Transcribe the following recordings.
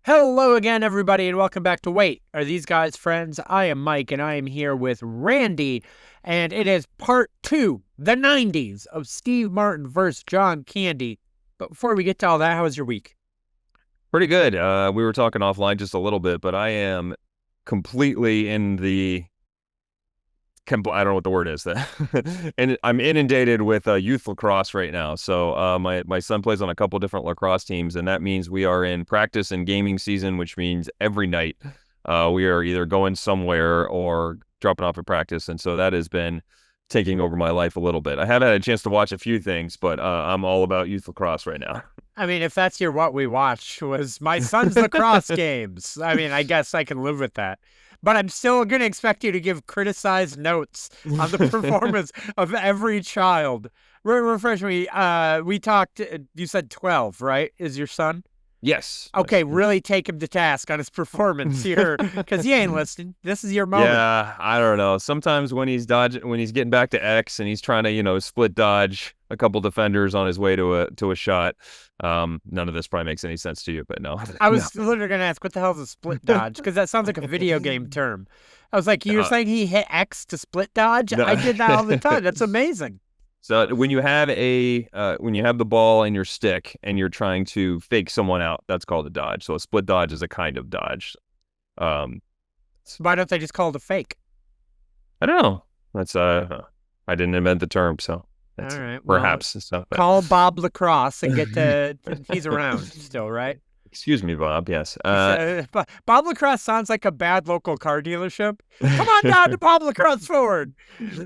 Hello again, everybody, and welcome back to Wait, Are These Guys Friends? I am Mike, and I am here with Randy, and it is part 2, the 90s, of Steve Martin versus John Candy. But before we get to all that, how was your week? Pretty good. We were talking offline just a little bit, but I am completely in the I don't know what the word is and I'm inundated with youth lacrosse right now. So my son plays on a couple different lacrosse teams, and that means we are in practice and gaming season, which means every night we are either going somewhere or dropping off at practice, and so that has been taking over my life a little bit. I have had a chance to watch a few things, but I'm all about youth lacrosse right now. I mean, if that's your what we watched was my son's lacrosse games, I mean, I guess I can live with that. But I'm still going to expect you to give criticized notes on the performance of every child. Refresh me. We talked, you said 12, right? Is your son? Yes. Okay, really take him to task on his performance here, because he ain't listening. This is your moment. Yeah, I don't know. Sometimes when he's getting back to X and he's trying to, split dodge a couple defenders on his way to a shot. None of this probably makes any sense to you, but no. I was literally going to ask, what the hell is a split dodge? Because that sounds like a video game term. I was like, you're saying he hit X to split dodge? No. I did that all the time. That's amazing. So when you have the ball in your stick and you're trying to fake someone out, that's called a dodge. So a split dodge is a kind of dodge. Why don't they just call it a fake? I don't know. That's I didn't invent the term, so that's all right. Perhaps well, it's not. Call Bob Lacrosse and get to. He's around still, right? Excuse me, Bob. Yes. Bob Lacrosse sounds like a bad local car dealership. Come on down to Bob Lacrosse Ford.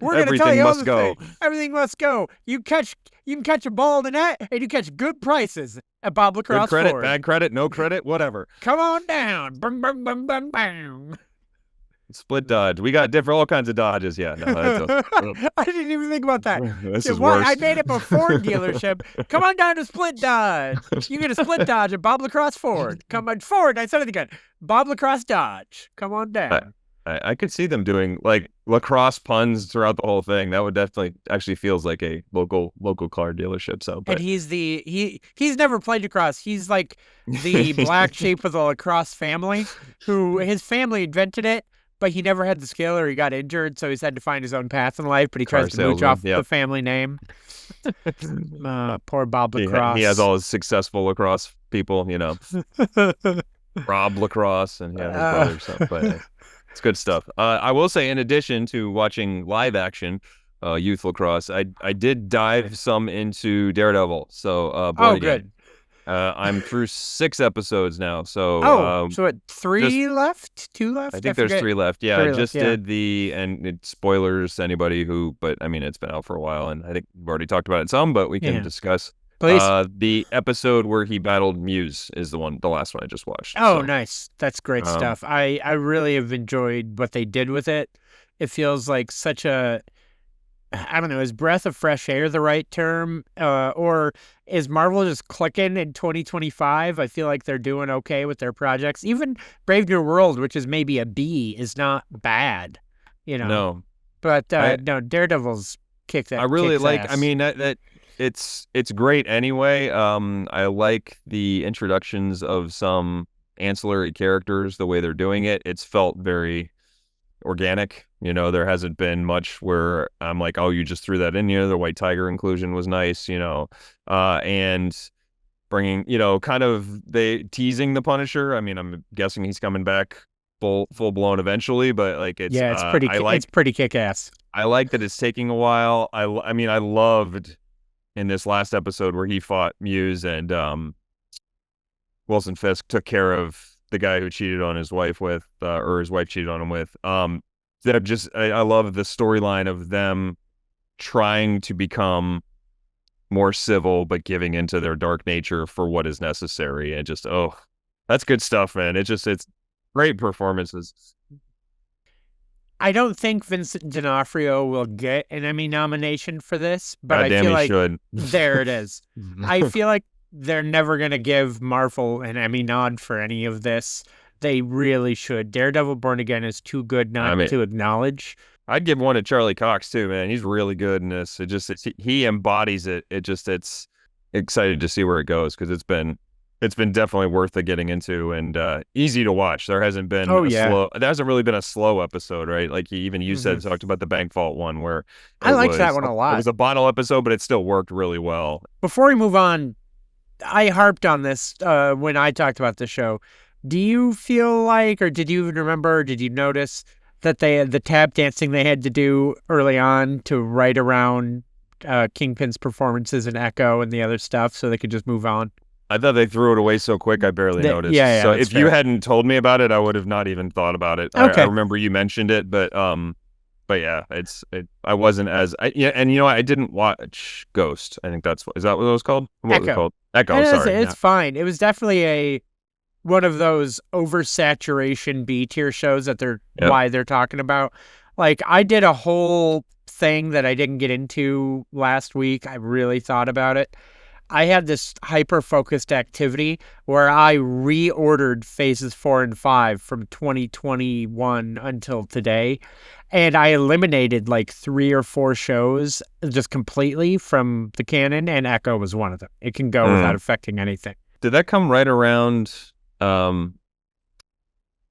We're going to tell you everything. Everything must go. You can catch a ball in the net, and you catch good prices at Bob Lacrosse Good credit, Ford. bad credit, no credit, whatever. Come on down. Bum, bum, bum, bum, bum. Split dodge. We got all kinds of dodges. Yeah. No, I didn't even think about that. This is worse. I made up a Ford dealership. Come on down to Split Dodge. You get a Split Dodge at Bob Lacrosse Ford. Come on, Ford. I said it again. Bob Lacrosse Dodge. Come on down. I could see them doing like lacrosse puns throughout the whole thing. That would definitely actually feels like a local car dealership. So, and he's he's never played lacrosse. He's like the black sheep of the lacrosse family, who his family invented it. But he never had the skill, or he got injured, so he's had to find his own path in life. But he tries to mooch off the family name. Poor Bob Lacrosse. He has all his successful lacrosse people, Rob Lacrosse and his brother stuff. But it's good stuff. I will say, in addition to watching live action youth lacrosse, I did dive some into Daredevil. So good. I'm through 6 episodes now. So so what, 3 left? 2 left? I think there's 3 left. Yeah, I just did and it's spoilers to anybody but I mean, it's been out for a while, and I think we've already talked about it some, but we can discuss. Please. The episode where he battled Muse is the last one I just watched. Oh, nice. That's great stuff. I really have enjoyed what they did with it. It feels like such a, I don't know, is breath of fresh air the right term? Or is Marvel just clicking in 2025? I feel like they're doing okay with their projects. Even Brave New World, which is maybe a B, is not bad, No. But no, Daredevil's kicked that. I really like, ass. I mean, that it's great anyway. I like the introductions of some ancillary characters, the way they're doing it. It's felt very organic. There hasn't been much where I'm like, oh, you just threw that in here. The White Tiger inclusion was nice, and bringing, kind of they teasing the Punisher. I mean, I'm guessing he's coming back full blown eventually, but like it's it's pretty kick ass. I like that it's taking a while. I mean, I loved in this last episode where he fought Muse and Wilson Fisk took care of the guy who cheated on his wife with, or his wife cheated on him with. I love the storyline of them trying to become more civil, but giving into their dark nature for what is necessary. And just, that's good stuff, man. It's great performances. I don't think Vincent D'Onofrio will get an Emmy nomination for this, but God I feel like should. There it is. I feel like they're never going to give Marvel an Emmy nod for any of this. They really should. Daredevil Born Again is too good not to acknowledge. I'd give one to Charlie Cox too, man. He's really good in this. He embodies it. It's excited to see where it goes because it's been it's been definitely worth the getting into and easy to watch. There hasn't been Oh yeah. there hasn't really been a slow episode, right? Like even you Hmm. said talked about the Bank Vault one where I liked that one a it lot. was a bottle episode, but it still worked really well. Before we move on, I harped on this when I talked about the show. Do you feel like, or did you even remember, did you notice that they had the tap dancing they had to do early on to write around Kingpin's performances and Echo and the other stuff so they could just move on? I thought they threw it away so quick I barely Yeah, noticed. yeah, So that's if you fair. hadn't told me about it, I would have not even thought about it. I Okay. remember you mentioned it, but yeah, I wasn't as yeah, and you know what? I didn't watch Ghost. I think is that what it was called? What was it Echo. called? Echo. And Sorry. it's Yeah. fine. It was definitely one of those oversaturation B tier shows that Yep. they're talking about. Like I did a whole thing that I didn't get into last week. I really thought about it. I had this hyper focused activity where I reordered phases 4 and 5 from 2021 until today. And I eliminated like 3 or 4 shows just completely from the canon, and Echo was one of them. It can go without affecting anything. Did that come right around? Um,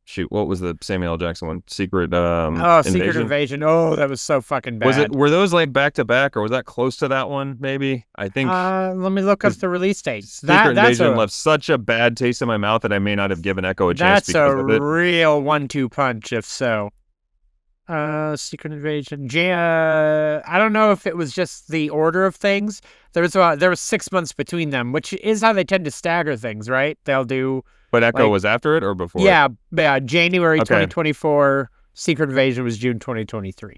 shoot, what was the Samuel L. Jackson one? Secret Secret Invasion. Invasion. Oh, that was so fucking Was it? bad. Were those like back to back, or was that close to that one? Maybe. I think Let me look up because the release dates. Secret That's Invasion left such a bad taste in my mouth that I may not have given Echo a chance a because of it. real 1-2 punch, if so. Secret Invasion. I don't know if it was just the order of things. There was 6 months between them, which is how they tend to stagger things, right? They'll do But Echo like was after it or before it? yeah, January Okay. 2024. Secret Invasion was June 2023.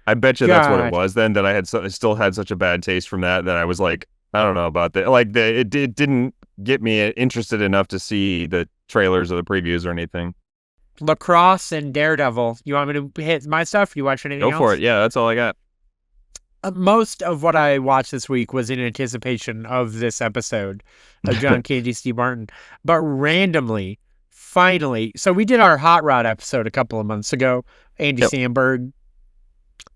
I bet you that's what it God, was then. That I still had such a bad taste from that I was like, I don't know about that. Like it didn't get me interested enough to see the trailers or the previews or anything. Lacrosse and Daredevil. You want me to hit my stuff? You watch anything Go else? for it. Yeah, that's all I got. Most of what I watched this week was in anticipation of this episode of John Candy, Steve Martin. But randomly, finally, so we did our Hot Rod episode a couple of months ago. Andy Yep. Samberg.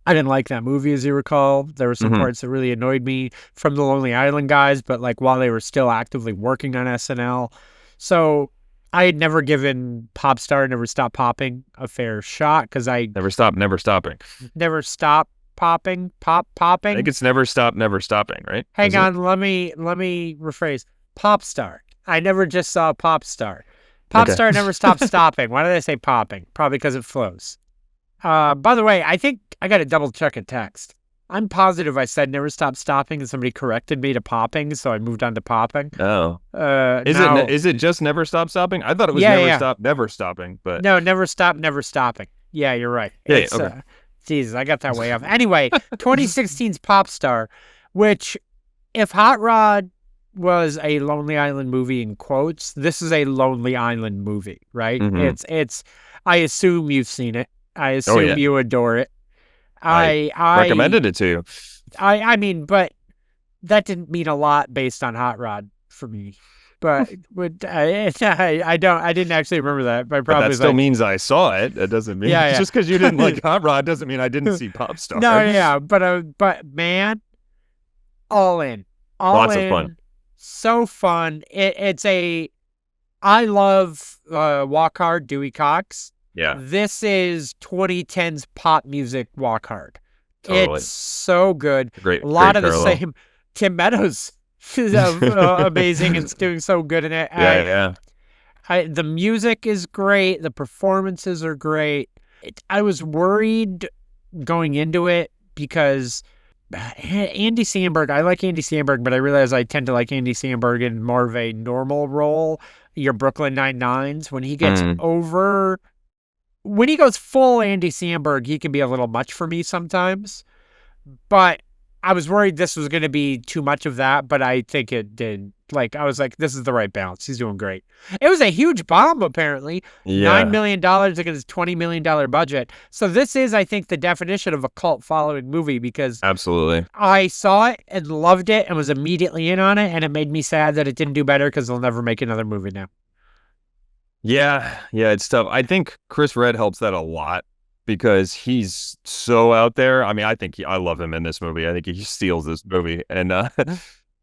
I didn't like that movie, as you recall. There were some Mhm. parts that really annoyed me from the Lonely Island guys, but like while they were still actively working on SNL. So I had never given Popstar, Never Stop Popping a fair shot because I Never stopping. never stopped popping. I think it's never stopping, right? Hang on, let me rephrase. Popstar. I never just saw Popstar. Popstar Okay. never stopped stopping. Why did I say popping? Probably because it flows. By the way, I think I got to double check a text. I'm positive I said never stop stopping and somebody corrected me to popping, so I moved on to popping. Oh. Now, Is it just never stopping? I thought it was never stopping, but no, never stop, never stopping. Yeah, you're right. yeah, okay. Jesus, I got that way off. Anyway, 2016's Popstar, which if Hot Rod was a Lonely Island movie in quotes, this is a Lonely Island movie, right? Mhm. It's I assume you've seen it. I Oh assume yeah. you adore it. I recommended it to you. I mean, but that didn't mean a lot based on Hot Rod for me. But I didn't actually remember that. But But probably that was still like, means I saw it. That doesn't mean yeah, yeah. just because you didn't like Hot Rod doesn't mean I didn't see Popstar. No, yeah, but man, all in, Lots of fun. so fun. I love Walk Hard, Dewey Cox. Yeah, This is 2010's pop music Walk Hard. totally. It's so good. Great, A lot great of the parallel. same. Tim Meadows is amazing and doing so good in it. Yeah. The music is great. The performances are great. I was worried going into it because Andy Samberg, I like Andy Samberg, but I realize I tend to like Andy Samberg in more of a normal role. Your Brooklyn Nine-Nines, when he gets when he goes full Andy Samberg, he can be a little much for me sometimes. But I was worried this was going to be too much of that, but I think it did. Like, I was like, this is the right balance. He's doing great. It was a huge bomb, apparently. Yeah. $9 million against a $20 million budget. So this is, I think, the definition of a cult following movie because Absolutely. I saw it and loved it and was immediately in on it. And it made me sad that it didn't do better because they'll never make another movie now. Yeah, it's tough. I think Chris Redd helps that a lot because he's so out there. I mean, I love him in this movie. I think he steals this movie, and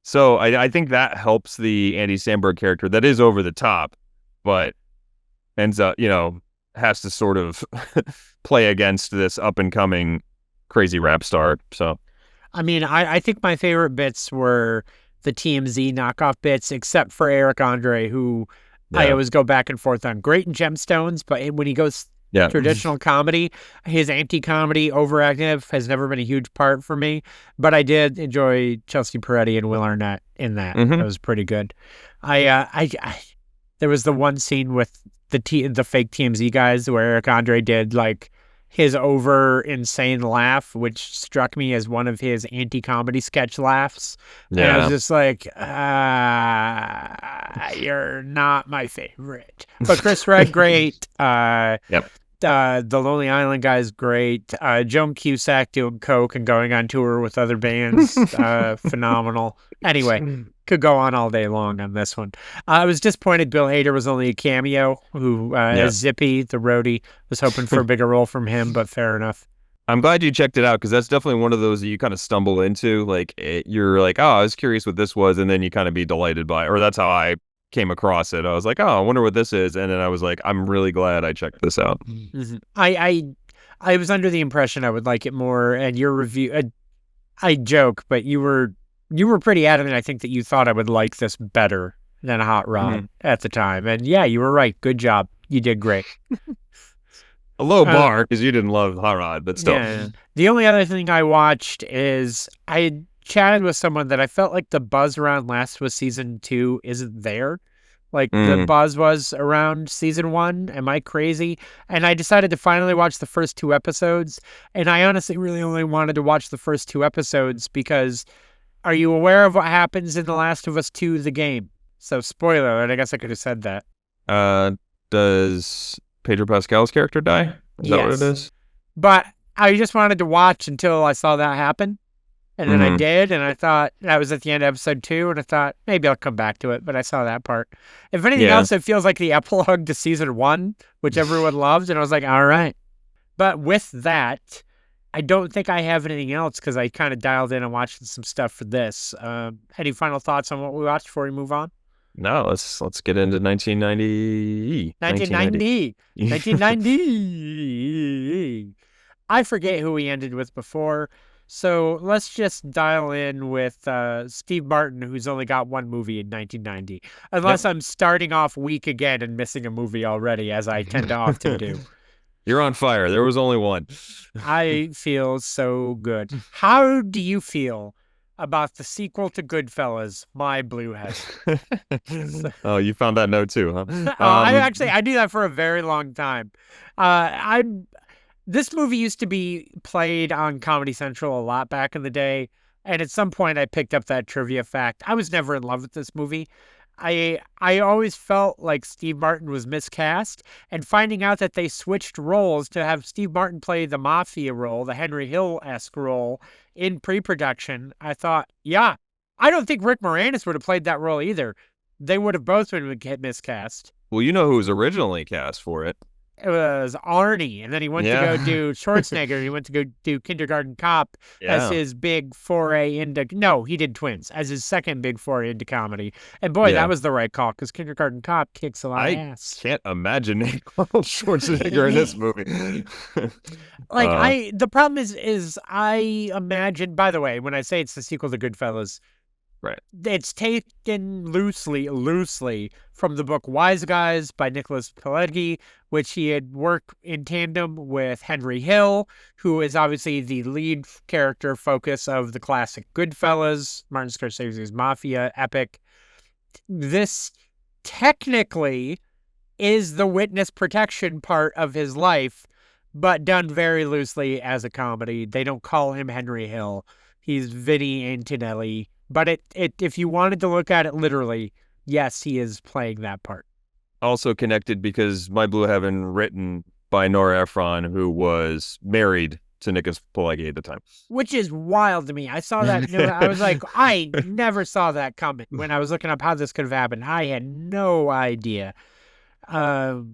So I think that helps the Andy Samberg character that is over the top, but ends up, has to sort of play against this up and coming crazy rap star. So I mean, I think my favorite bits were the TMZ knockoff bits, except for Eric Andre, who I yeah, always go back and forth on. Great in Gemstones, but when he goes yeah. traditional comedy, his anti-comedy overactive has never been a huge part for me. But I did enjoy Chelsea Peretti and Will Arnett in that. That hmm was pretty good. I there was the one scene with the fake TMZ guys where Eric Andre did like his over insane laugh, which struck me as one of his anti-comedy sketch laughs. And I was Yeah. just like, you're not my favorite. But Chris Red, great. Yep. The Lonely Island guy's great. Joan Cusack doing coke and going on tour with other bands, phenomenal. Anyway, could go on all day long on this one. I was disappointed Bill Hader was only a cameo. Who Yeah. as Zippy, the roadie, was hoping for a bigger role from him, but fair enough. I'm glad you checked it out because that's definitely one of those that you kind of stumble into. Like you're like, oh, I was curious what this was, and then you kind of be delighted by, or that's how I came across it. I was like, oh, I wonder what this is, and then I was like, I'm really glad I checked this out. Mm-hmm. I was under the impression I would like it more, and your review. I joke, but you were pretty adamant. I think that you thought I would like this better than Hot Rod at the time, and yeah, you were right. Good job. You did great. A low Uh, bar because you didn't love Hot Rod, but still. yeah. The only other thing I watched is I had chatted with someone that I felt like the buzz around Last was season 2 isn't there. Like the Mm. buzz was around season 1. Am I crazy? And I decided to finally watch the first 2 episodes. And I honestly really only wanted to watch the first 2 episodes because are you aware of what happens in The Last of Us 2, the game? So spoiler alert, I guess I could have said that. Uh, does Pedro Pascal's character die? Is that what it Yes. is? But I just wanted to watch until I saw that happen. And then I Mhm. did, and I thought that was at the end of episode 2, and I thought maybe I'll come back to it, but I saw that part. If anything Yeah. else, it feels like the epilogue to season 1, which everyone loved, and I was like, all right. But with that, I don't think I have anything else because I kind of dialed in and watched some stuff for this. Any final thoughts on what we watched before we move on? No, let's get into 1990. 1990. 1990. I forget who we ended with before. So let's just dial in with Steve Martin, who's only got one movie in 1990. Unless I'm starting off weak again and missing a movie already, as I tend to often do. You're on fire. There was only one. I feel so good. How do you feel about the sequel to Goodfellas, My Blue Heaven? Oh, you found that note too, huh? I do that for a very long time. I This movie used to be played on Comedy Central a lot back in the day, and at some point I picked up that trivia fact. I was never in love with this movie. I always felt like Steve Martin was miscast, and finding out that they switched roles to have Steve Martin play the mafia role, the Henry Hill-esque role in pre-production, I thought, yeah, I don't think Rick Moranis would have played that role either. They would have both been miscast. Well, you know who was originally cast for it. It was Arnie, and then he went to go do Schwarzenegger. He went to go do Kindergarten Cop as his big foray into. No, he did Twins as his second big foray into comedy. And boy, that was the right call because Kindergarten Cop kicks a lot of ass. Can't imagine Arnold Schwarzenegger in this movie. The problem is I imagine. By the way, when I say it's the sequel to Goodfellas, right, it's taken loosely from the book Wise Guys by Nicholas Pileggi, which he had worked in tandem with Henry Hill, who is obviously the lead character focus of the classic Goodfellas, Martin Scorsese's mafia epic. This technically is the witness protection part of his life, but done very loosely as a comedy. They don't call him Henry Hill. He's Vinny Antonelli. But if you wanted to look at it literally, yes, he is playing that part. Also connected because My Blue Heaven, written by Nora Ephron, who was married to Nicholas Pileggi at the time. Which is wild to me. I saw that. I was like, I never saw that coming when I was looking up how this could have happened. I had no idea. I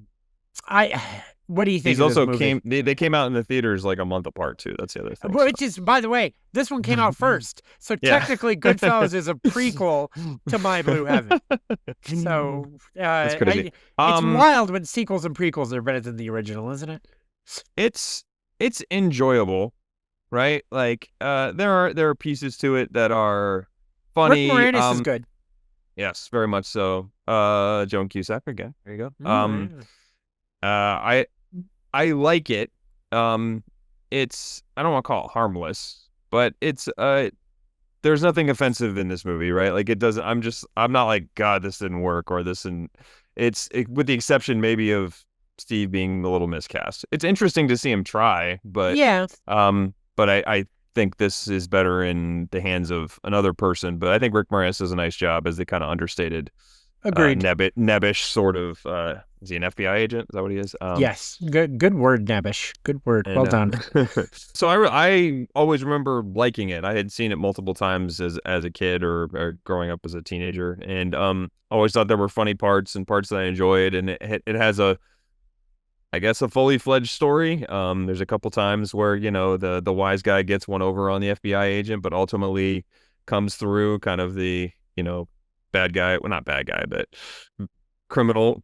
What do you think These of this also movie? they came out in the theaters like a month apart too. That's the other thing. So Which is, by the way, this one came out first. So yeah, technically, Goodfellas is a prequel to My Blue Heaven. So that's crazy. it's Um, wild when sequels and prequels are better than the original, isn't it? it's enjoyable, right? Like there are pieces to it that are Rick funny. Moranis is good. Yes, very much so. Joan Cusack again. There you go. Yeah. I like it. Um, it's I don't want to call it harmless, but it's there's nothing offensive in this movie, right? Like it doesn't. I'm not like God, this didn't work or this and with the exception maybe of Steve being a little miscast. It's interesting to see him try, Yeah, but I think this is better in the hands of another person. But I think Rick Moranis does a nice job as the kind of understated, agreed. nebbish sort of. Is he an FBI agent? Is that what he is? Yes, good word, Nebish. Good word. Well And done. so I always remember liking it. I had seen it multiple times as a kid or growing up as a teenager, and always thought there were funny parts and parts that I enjoyed. And it has I guess a fully fledged story. There's a couple times where the wise guy gets one over on the FBI agent, but ultimately comes through kind of the bad guy. Well, not bad guy, but criminal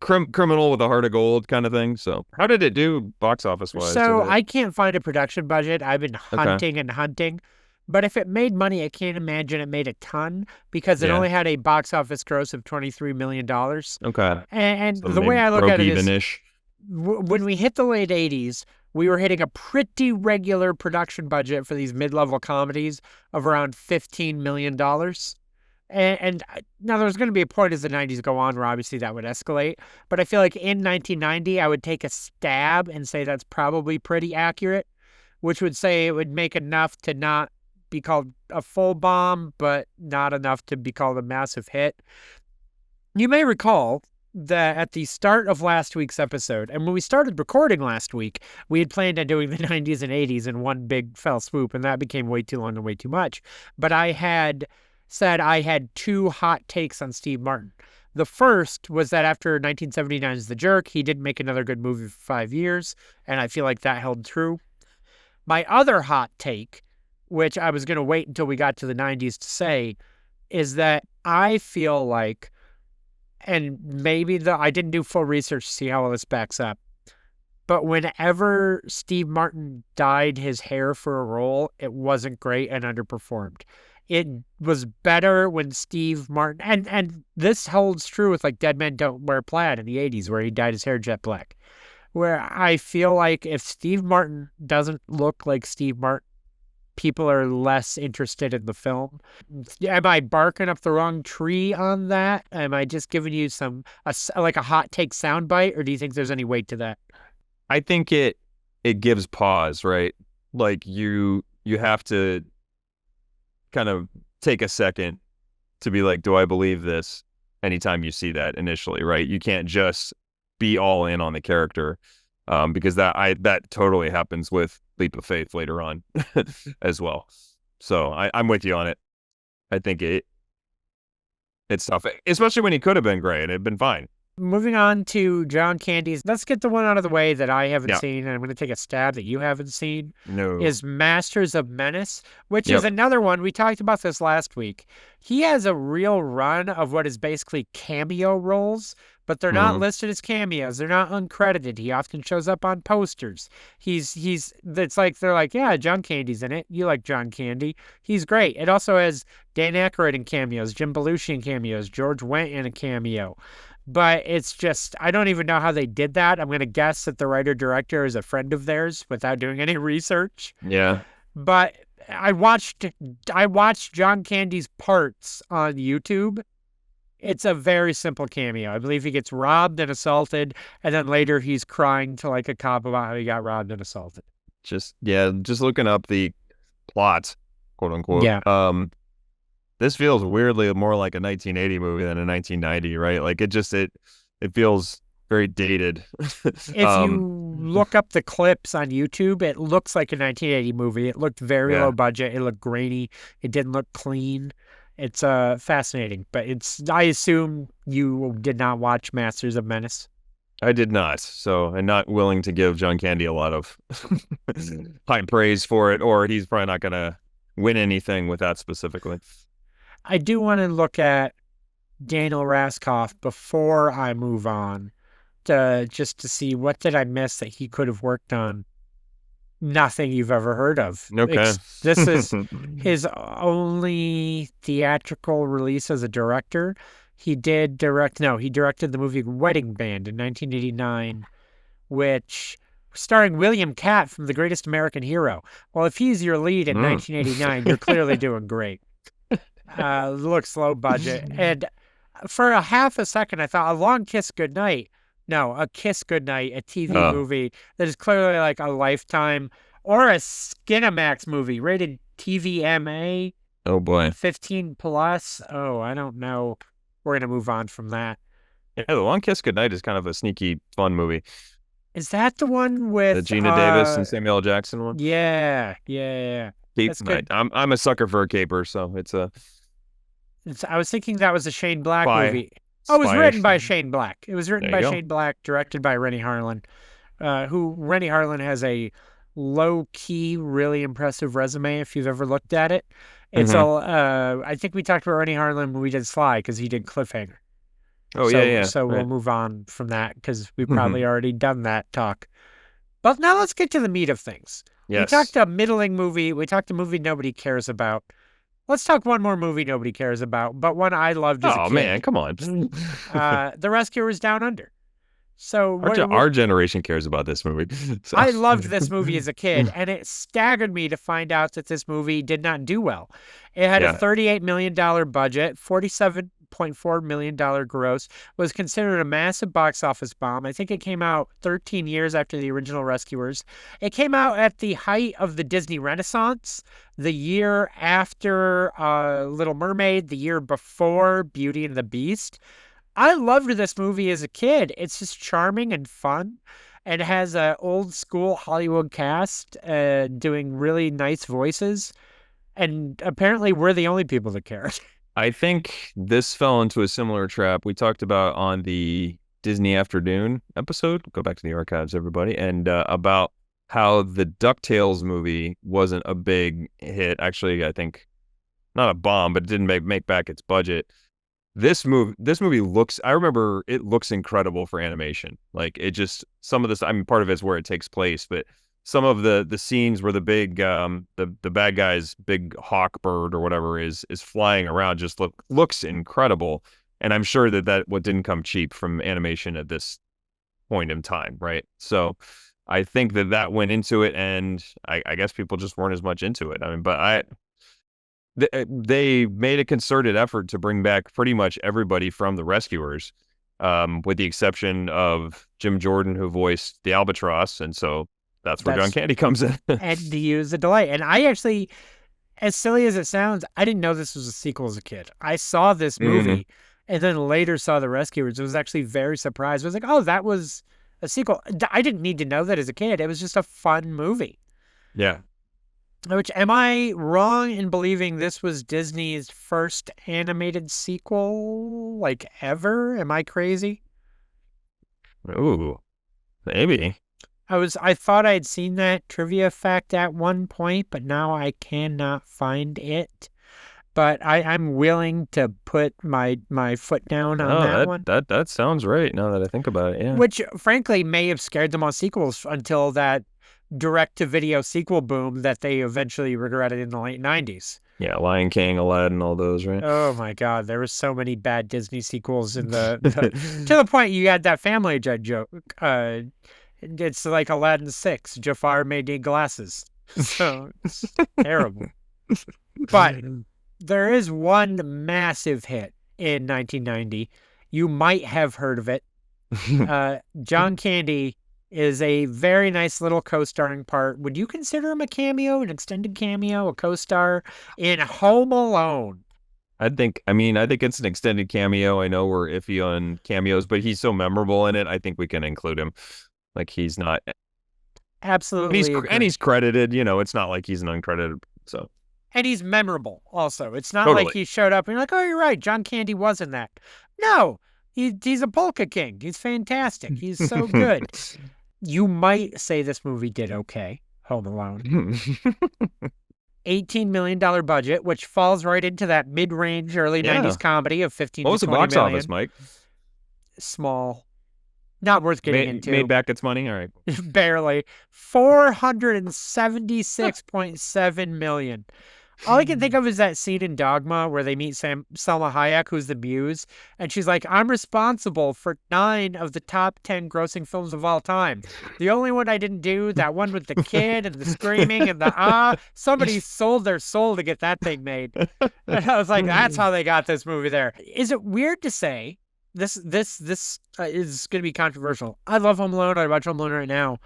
with a heart of gold kind of thing. So how did it do box office wise? So I can't find a production budget. I've been Okay. hunting and hunting. But if it made money, I can't imagine it made a ton because it Yeah. only had a box office gross of $23 million. Okay. And So the way maybe I look broke at it even is ish. when we hit the late 80s, we were hitting a pretty regular production budget for these mid-level comedies of around $15 million. And now there's going to be a point as the 90s go on where obviously that would escalate. But I feel like in 1990, I would take a stab and say that's probably pretty accurate, which would say it would make enough to not be called a full bomb, but not enough to be called a massive hit. You may recall that at the start of last week's episode, and when we started recording last week, we had planned on doing the 90s and 80s in one big fell swoop, and that became way too long and way too much. But I had said I had two hot takes on Steve Martin. The first was that after 1979's The Jerk, he didn't make another good movie for 5 years, and I feel like that held true. My other hot take, which I was going to wait until we got to the 90s to say, is that I feel like, and maybe I didn't do full research to see how all this backs up, but whenever Steve Martin dyed his hair for a role, it wasn't great and underperformed. It was better when Steve Martin, and this holds true with like Dead Men Don't Wear Plaid in the 80s, where he dyed his hair jet black. Where I feel like if Steve Martin doesn't look like Steve Martin, people are less interested in the film. Am I barking up the wrong tree on that? Am I just giving you like a hot take soundbite, or do you think there's any weight to that? I think it gives pause, right? Like you have to kind of take a second to be like, do I believe this? Anytime you see that initially, right? You can't just be all in on the character, because that totally happens with Leap of Faith later on as well. So I'm with you on it. I think it's tough, especially when he could have been great and it'd been fine. Moving on to John Candy's, let's get the one out of the way that I haven't Yeah. seen, and I'm going to take a stab that you haven't seen, No. is Masters of Menace, which Yep. is another one. We talked about this last week. He has a real run of what is basically cameo roles, but they're not listed as cameos. They're not uncredited. He often shows up on posters. It's like, they're like, yeah, John Candy's in it. You like John Candy. He's great. It also has Dan Aykroyd in cameos, Jim Belushi in cameos, George Wendt in a cameo. But it's just, I don't even know how they did that. I'm going to guess that the writer-director is a friend of theirs without doing any research. Yeah. But I watched John Candy's parts on YouTube. It's a very simple cameo. I believe he gets robbed and assaulted, and then later he's crying to like a cop about how he got robbed and assaulted. Just looking up the plot, quote unquote. Yeah. This feels weirdly more like a 1980 movie than a 1990, right? Like it feels very dated. If you look up the clips on YouTube, it looks like a 1980 movie. It looked very low budget. It looked grainy. It didn't look clean. It's fascinating, but I assume you did not watch Masters of Menace. I did not. So I'm not willing to give John Candy a lot of high praise for it, or he's probably not gonna win anything with that specifically. I do want to look at Daniel Raskoff before I move on, just to see what did I miss that he could have worked on. Nothing you've ever heard of. Okay. This is his only theatrical release as a director. He directed the movie Wedding Band in 1989, which starring William Catt from The Greatest American Hero. Well, if he's your lead in 1989, you're clearly doing great. Looks low budget. And for a half a second, I thought A Long Kiss Goodnight. No, A Kiss Goodnight, a TV movie that is clearly like a Lifetime or a Skinamax movie rated TVMA. Oh boy. 15 plus. Oh, I don't know. We're going to move on from that. Yeah, The Long Kiss Goodnight is kind of a sneaky, fun movie. Is that the one with The Gina Davis and Samuel L. Jackson one? Yeah. That's good. I'm a sucker for a caper, so I was thinking that was a Shane Black movie. Oh, it was written by Shane Black. It was written by Shane Black, directed by Rennie Harlin, who Rennie Harlin has a low-key, really impressive resume if you've ever looked at it. It's I think we talked about Rennie Harlin when we did Sly because he did Cliffhanger. So we'll move on from that because we probably already done that talk. But now let's get to the meat of things. Yes. We talked a middling movie. We talked a movie nobody cares about. Let's talk one more movie nobody cares about, but one I loved as a kid. Oh, man, come on. The Rescuers Down Under. So our generation cares about this movie. So. I loved this movie as a kid, and it staggered me to find out that this movie did not do well. It had a $38 million budget, $47.4 million gross, was considered a massive box office bomb. I think it came out 13 years after the original Rescuers. It came out at the height of the Disney Renaissance, the year after Little Mermaid, the year before Beauty and the Beast. I loved this movie as a kid. It's just charming and fun, and has an old school Hollywood cast doing really nice voices. And apparently we're the only people that cared. I think this fell into a similar trap we talked about on the Disney Afternoon episode. Go back to the archives, everybody, and about how the DuckTales movie wasn't a big hit. Actually, I think not a bomb, but it didn't make back its budget. This movie looks, I remember it looks incredible for animation. Like it just, some of this, I mean, part of it's where it takes place, but some of the scenes where the big, the bad guy's big hawk bird or whatever is flying around just looks incredible. And I'm sure that what didn't come cheap from animation at this point in time. Right. So I think that went into it, and I guess people just weren't as much into it. I mean, but they made a concerted effort to bring back pretty much everybody from the Rescuers, with the exception of Jim Jordan, who voiced the Albatross, and so that's where John Candy comes in. And to use the delight. And I actually, as silly as it sounds, I didn't know this was a sequel as a kid. I saw this movie and then later saw the Rescuers. I was actually very surprised. I was like, oh, that was a sequel. I didn't need to know that as a kid. It was just a fun movie. Yeah. Which, am I wrong in believing this was Disney's first animated sequel, like, ever? Am I crazy? Ooh, maybe. I thought I'd seen that trivia fact at one point, but now I cannot find it. But I'm willing to put my foot down on that one. That sounds right now that I think about it, yeah. Which, frankly, may have scared them on sequels until that direct-to-video sequel boom that they eventually regretted in the late 90s. Yeah, Lion King, Aladdin, all those, right? Oh my God, there were so many bad Disney sequels in to the point you had that Family Guy joke. It's like Aladdin 6. Jafar may need glasses. So it's terrible. But there is one massive hit in 1990. You might have heard of it. John Candy is a very nice little co-starring part. Would you consider him a cameo, an extended cameo, a co-star in Home Alone? I think it's an extended cameo. I know we're iffy on cameos, but he's so memorable in it. I think we can include him. Like, he's not absolutely, and he's credited. You know, it's not like he's an uncredited. So, and he's memorable. Also, it's not like he showed up and you're like, oh, you're right, John Candy was in that. No, He's a polka king. He's fantastic. He's so good. You might say this movie did okay, Home Alone. $18 million budget, which falls right into that mid-range early Yeah. 90s comedy of 15 What to was the 20 box million. office, Mike? Small. Not worth getting into. Made back its money? All right. Barely. 476.7 million. All I can think of is that scene in Dogma where they meet Salma Hayek, who's the muse, and she's like, I'm responsible for 9 of the top 10 grossing films of all time. The only one I didn't do, that one with the kid and the screaming and the somebody sold their soul to get that thing made. And I was like, that's how they got this movie there. Is it weird to say, this is going to be controversial. I love Home Alone. I watch Home Alone right now.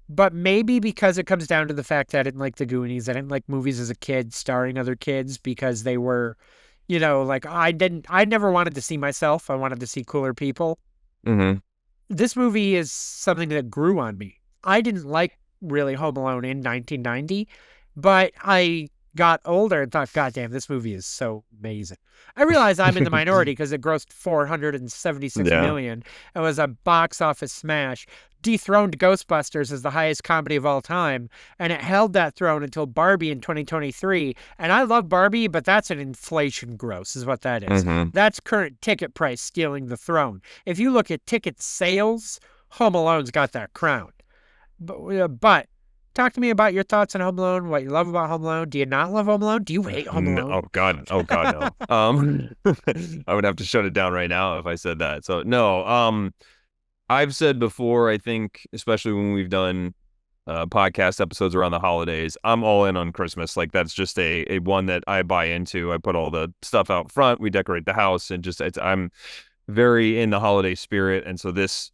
But maybe because it comes down to the fact that I didn't like the Goonies. I didn't like movies as a kid starring other kids because they were, like I never wanted to see myself. I wanted to see cooler people. Mm-hmm. This movie is something that grew on me. I didn't like really Home Alone in 1990, but I got older and thought, God damn, this movie is so amazing. I realize I'm in the minority because it grossed 476 million and was a box office smash, dethroned Ghostbusters as the highest comedy of all time, and it held that throne until Barbie in 2023. And I love Barbie, but that's an inflation gross is what that is. Mm-hmm. That's current ticket price stealing the throne. If you look at ticket sales, Home Alone's got that crown. But talk to me about your thoughts on Home Alone, what you love about Home Alone. Do you not love Home Alone? Do you hate Home Alone? Oh God, no. I would have to shut it down right now if I said that. So no, I've said before, I think, especially when we've done podcast episodes around the holidays, I'm all in on Christmas. Like that's just a one that I buy into. I put all the stuff out front, we decorate the house, and I'm very in the holiday spirit. And so this,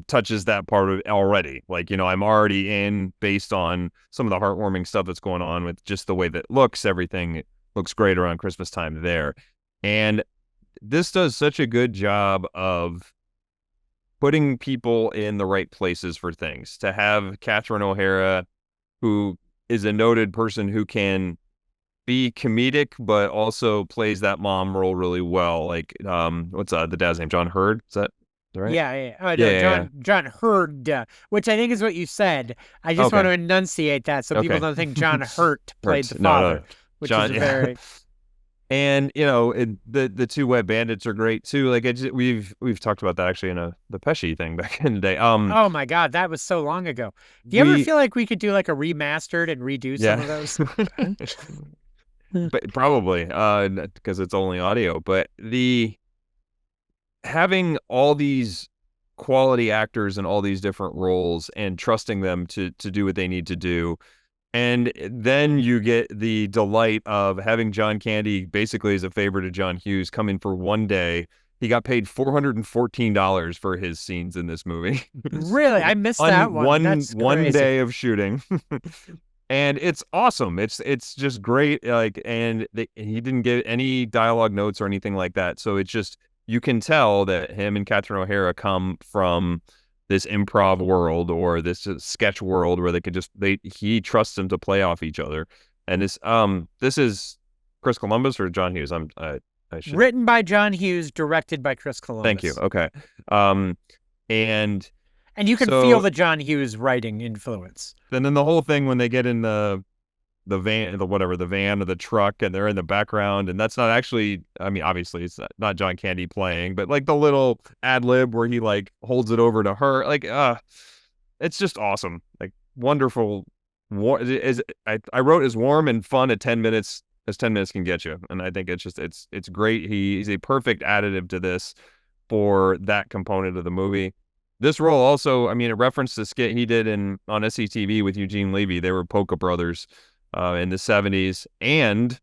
touches that part of it already. Like, I'm already in based on some of the heartwarming stuff that's going on with just the way that it looks. Everything looks great around Christmas time there. And this does such a good job of putting people in the right places for things. To have Catherine O'Hara, who is a noted person who can be comedic, but also plays that mom role really well. Like, what's the dad's name? John Hurd? Is that right? Yeah. John Hurd, which I think is what you said. I just want to enunciate that so people don't think John Hurt played the father, which is very. And the two Wet Bandits are great too. Like we've talked about that actually in the Pesci thing back in the day. Oh my God, that was so long ago. Do you ever feel like we could do like a remastered and redo some of those? But probably because it's only audio. But having all these quality actors in all these different roles and trusting them to do what they need to do. And then you get the delight of having John Candy basically as a favor to John Hughes come in for one day. He got paid $414 for his scenes in this movie. Really? I missed that one. That's one day of shooting. And it's awesome. It's just great. Like, and he didn't get any dialogue notes or anything like that. So it's just, you can tell that him and Catherine O'Hara come from this improv world or this sketch world where he trusts them to play off each other. And this is Chris Columbus or John Hughes. I should... Written by John Hughes, directed by Chris Columbus. Thank you. Okay. And you can feel the John Hughes writing influence. And then the whole thing when they get in the van, the van or the truck, and they're in the background, and that's not actually, I mean, obviously it's not John Candy playing, but like the little ad lib where he like holds it over to her, like, it's just awesome. Like wonderful. I wrote as warm and fun at 10 minutes as 10 minutes can get you. And I think it's great. He's a perfect additive to this for that component of the movie. This role also, I mean, it referenced the skit he did on SCTV with Eugene Levy. They were Polka Brothers in the 70s. And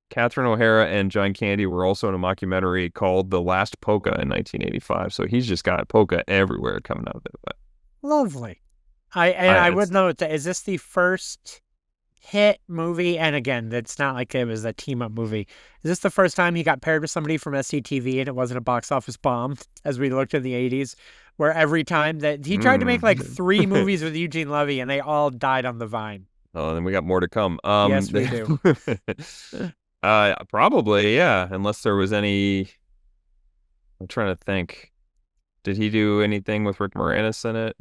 Catherine O'Hara and John Candy were also in a mockumentary called The Last Polka in 1985. So he's just got polka everywhere coming out of it. Lovely. I would note that, is this the first hit movie? And again, it's not like it was a team-up movie. Is this the first time he got paired with somebody from SCTV and it wasn't a box office bomb, as we looked in the 80s, where every time that he tried to make like 3 movies with Eugene Levy and they all died on the vine? Oh, then we got more to come. Yes, we do. Probably, yeah, unless there was any I'm trying to think. Did he do anything with Rick Moranis in it?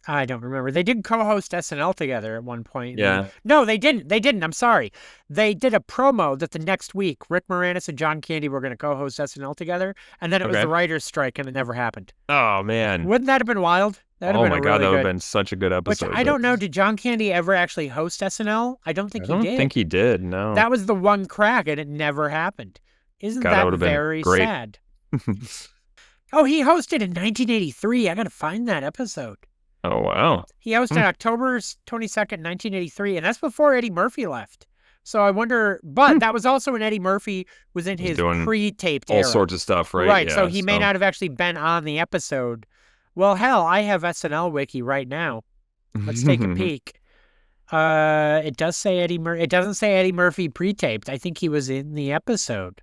I don't remember. They did co-host SNL together at one point. Yeah. No, they didn't. They didn't. I'm sorry. They did a promo that the next week Rick Moranis and John Candy were going to co-host SNL together, and then it was the Okay. writers' strike, and it never happened. Oh man. Wouldn't that have been wild? That'd have Oh been my a God, really that would have good. been such a good Which episode, I but don't know. Did John Candy ever actually host SNL? I don't I think he don't think did. he did. No. That was the one crack, and it never happened. Isn't God, that that would have been very great. sad? Oh, he hosted in 1983. I gotta find that episode. Oh wow. He hosted October 22nd, 1983, and that's before Eddie Murphy left. So I wonder, but that was also when Eddie Murphy was in He's his doing pre-taped all era. sorts of stuff, right? Right, Yeah. so he may not have actually been on the episode. Well, hell, I have SNL Wiki right now. Let's take a peek. It does say It doesn't say Eddie Murphy pre-taped. I think he was in the episode.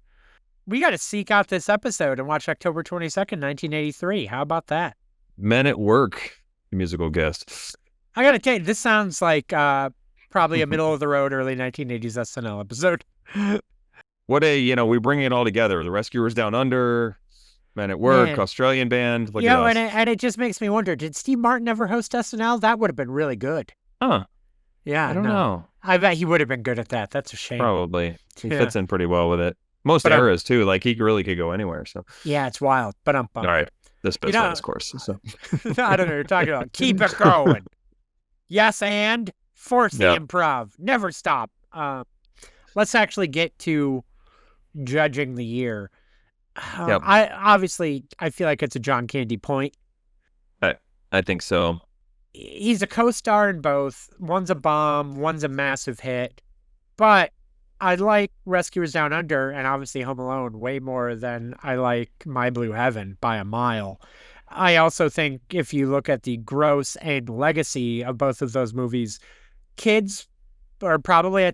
We got to seek out this episode and watch October 22nd, 1983. How about that? Men at Work, musical guest. I got to tell you, this sounds like probably a middle of the road, early 1980s SNL episode. What we bring it all together. The Rescuers Down Under, Men at Work, Man. Australian band. Look at us. And it just makes me wonder, did Steve Martin ever host SNL? That would have been really good. Huh. Yeah, I don't know. I bet he would have been good at that. That's a shame. Probably. He fits in pretty well with it. Most eras, too. Like, he really could go anywhere. So. Yeah, it's wild. But all right. This best last course. So. I don't know what you're talking about. Keep it going. Yes, and force the improv. Never stop. Let's actually get to judging the year. I feel like it's a John Candy point. I think so. He's a co-star in both. One's a bomb, one's a massive hit. But I like Rescuers Down Under and obviously Home Alone way more than I like My Blue Heaven by a mile. I also think if you look at the gross and legacy of both of those movies, kids are probably,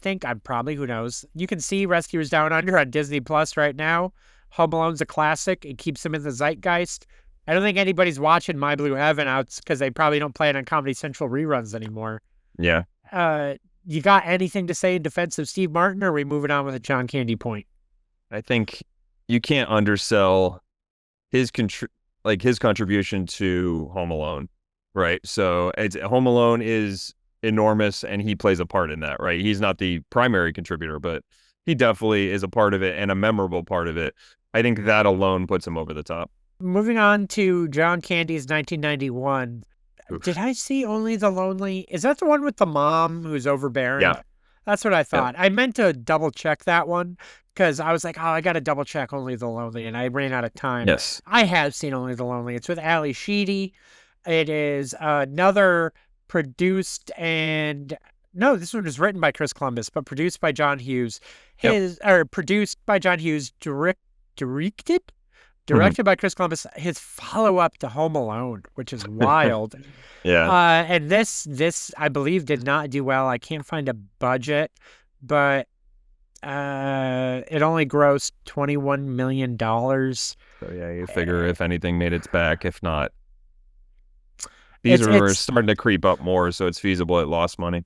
who knows? You can see Rescuers Down Under on Disney Plus right now. Home Alone's a classic. It keeps them in the zeitgeist. I don't think anybody's watching My Blue Heaven out because they probably don't play it on Comedy Central reruns anymore. Yeah. You got anything to say in defense of Steve Martin, or are we moving on with a John Candy point? I think you can't undersell his contribution to Home Alone, right? So Home Alone is enormous, and he plays a part in that, right? He's not the primary contributor, but he definitely is a part of it and a memorable part of it. I think that alone puts him over the top. Moving on to John Candy's 1991. Oof. Did I see Only the Lonely? Is that the one with the mom who's overbearing? Yeah. That's what I thought. Yeah. I meant to double check that one because I was like, I got to double check Only the Lonely, and I ran out of time. Yes. I have seen Only the Lonely. It's with Ali Sheedy. It is another produced and... No, this one was written by Chris Columbus, but produced by John Hughes. Produced by John Hughes, directed by Chris Columbus, his follow-up to Home Alone, which is wild. Yeah. And this, I believe, did not do well. I can't find a budget, but it only grossed $21 million. So, yeah, you figure if anything made its back, if not. These are starting to creep up more, so it's feasible it lost money.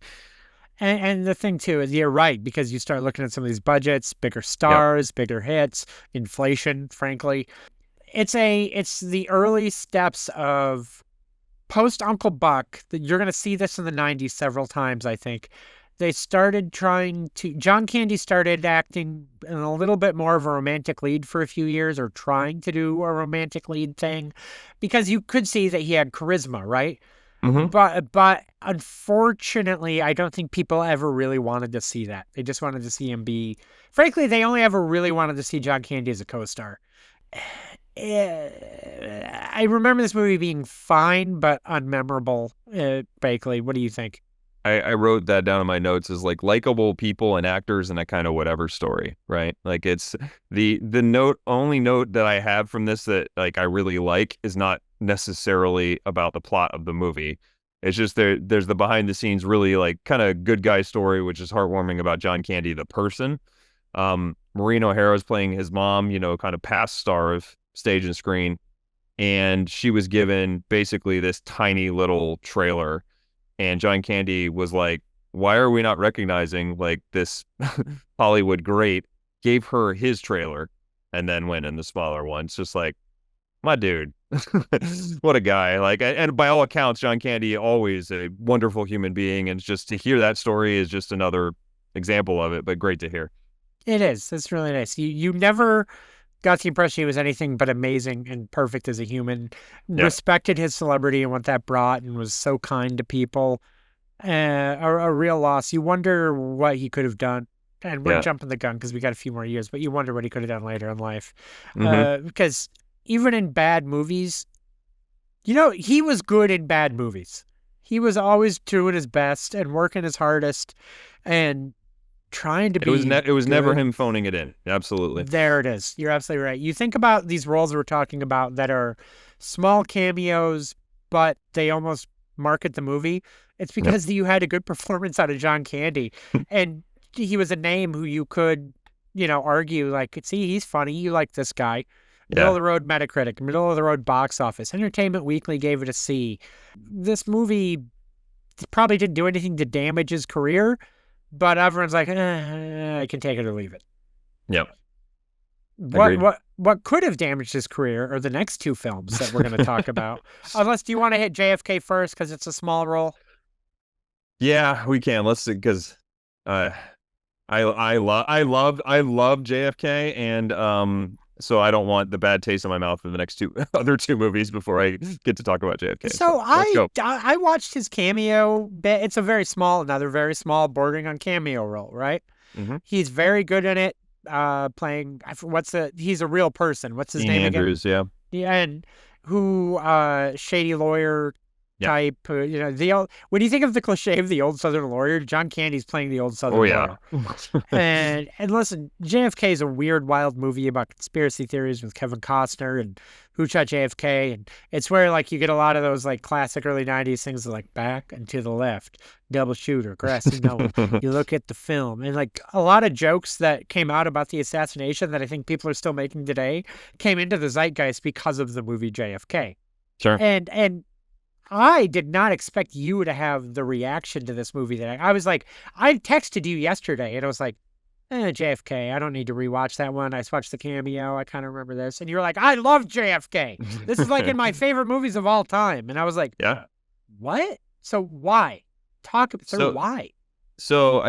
And the thing, too, is you're right, because you start looking at some of these budgets, bigger stars, bigger hits, inflation, frankly. It's the early steps of post-Uncle Buck. You're going to see this in the 90s several times, I think. They started John Candy started acting in a little bit more of a romantic lead for a few years, or trying to do a romantic lead thing, because you could see that he had charisma, right? Mm-hmm. But unfortunately, I don't think people ever really wanted to see that. They just wanted to see him be... Frankly, they only ever really wanted to see John Candy as a co-star. I remember this movie being fine, but unmemorable. Bakley, what do you think? I wrote that down in my notes as like likable people and actors in a kind of whatever story, right? Like it's the only note that I have from this that like I really like is not necessarily about the plot of the movie. It's just there's the behind the scenes really like kind of good guy story, which is heartwarming about John Candy, the person. Maureen O'Hara's playing his mom, kind of past star of stage and screen. And she was given basically this tiny little trailer. And John Candy was like, why are we not recognizing like this Hollywood great? Gave her his trailer. and then win in the smaller one. It's just like, my dude, what a guy. Like, and by all accounts, John Candy always a wonderful human being, and just to hear that story is just another example of it. But great to hear. It is. It's really nice. You never got the impression he was anything but amazing and perfect as a human. Yeah, Respected his celebrity and what that brought, and was so kind to people. A real loss. You wonder what he could have done. And we're yeah. jumping the gun because we got a few more years, but you wonder what he could have done later in life. Mm-hmm. Because even in bad movies, he was good in bad movies. He was always doing his best and working his hardest and trying to be It was never good. him phoning it in. Absolutely. There it is. You're absolutely right. You think about these roles we're talking about that are small cameos, but they almost market the movie. It's Yep. because you had a good performance out of John Candy, and he was a name who you could, argue like, see, he's funny. You like this guy. Middle of Yeah. the road Metacritic, middle of the road box office. Entertainment Weekly gave it a C. This movie probably didn't do anything to damage his career, but everyone's like, I can take it or leave it. Yep. What Agreed. what what could have damaged his career are the next two films that we're going to talk about. Unless, do you want to hit JFK first because it's a small role? Yeah, we can. Let's see, because uh, I love JFK, and so I don't want the bad taste in my mouth for the next two other two movies before I get to talk about JFK. So So let's go. I watched his cameo bit. It's another very small, bordering on cameo role, right? Mm-hmm. He's very good in it. Playing he's a real person. What's his Dean name again? Andrews, yeah, Yeah, and who shady lawyer yeah. type. When you think of the cliche of the old Southern lawyer, John Candy's playing the old Oh Southern yeah. lawyer. And listen, JFK is a weird, wild movie about conspiracy theories with Kevin Costner and who shot JFK, and it's where like you get a lot of those like classic early '90s things like back and to the left, double shooter, grassy knoll. You look at the film, and like a lot of jokes that came out about the assassination that I think people are still making today came into the zeitgeist because of the movie JFK. Sure. And I did not expect you to have the reaction to this movie that I was like, I texted you yesterday and I was like, JFK, I don't need to rewatch that one. I just watched the cameo. I kind of remember this. And you're like, I love JFK. This is like in my favorite movies of all time. And I was like, Yeah. what? So why? Talk through So why. so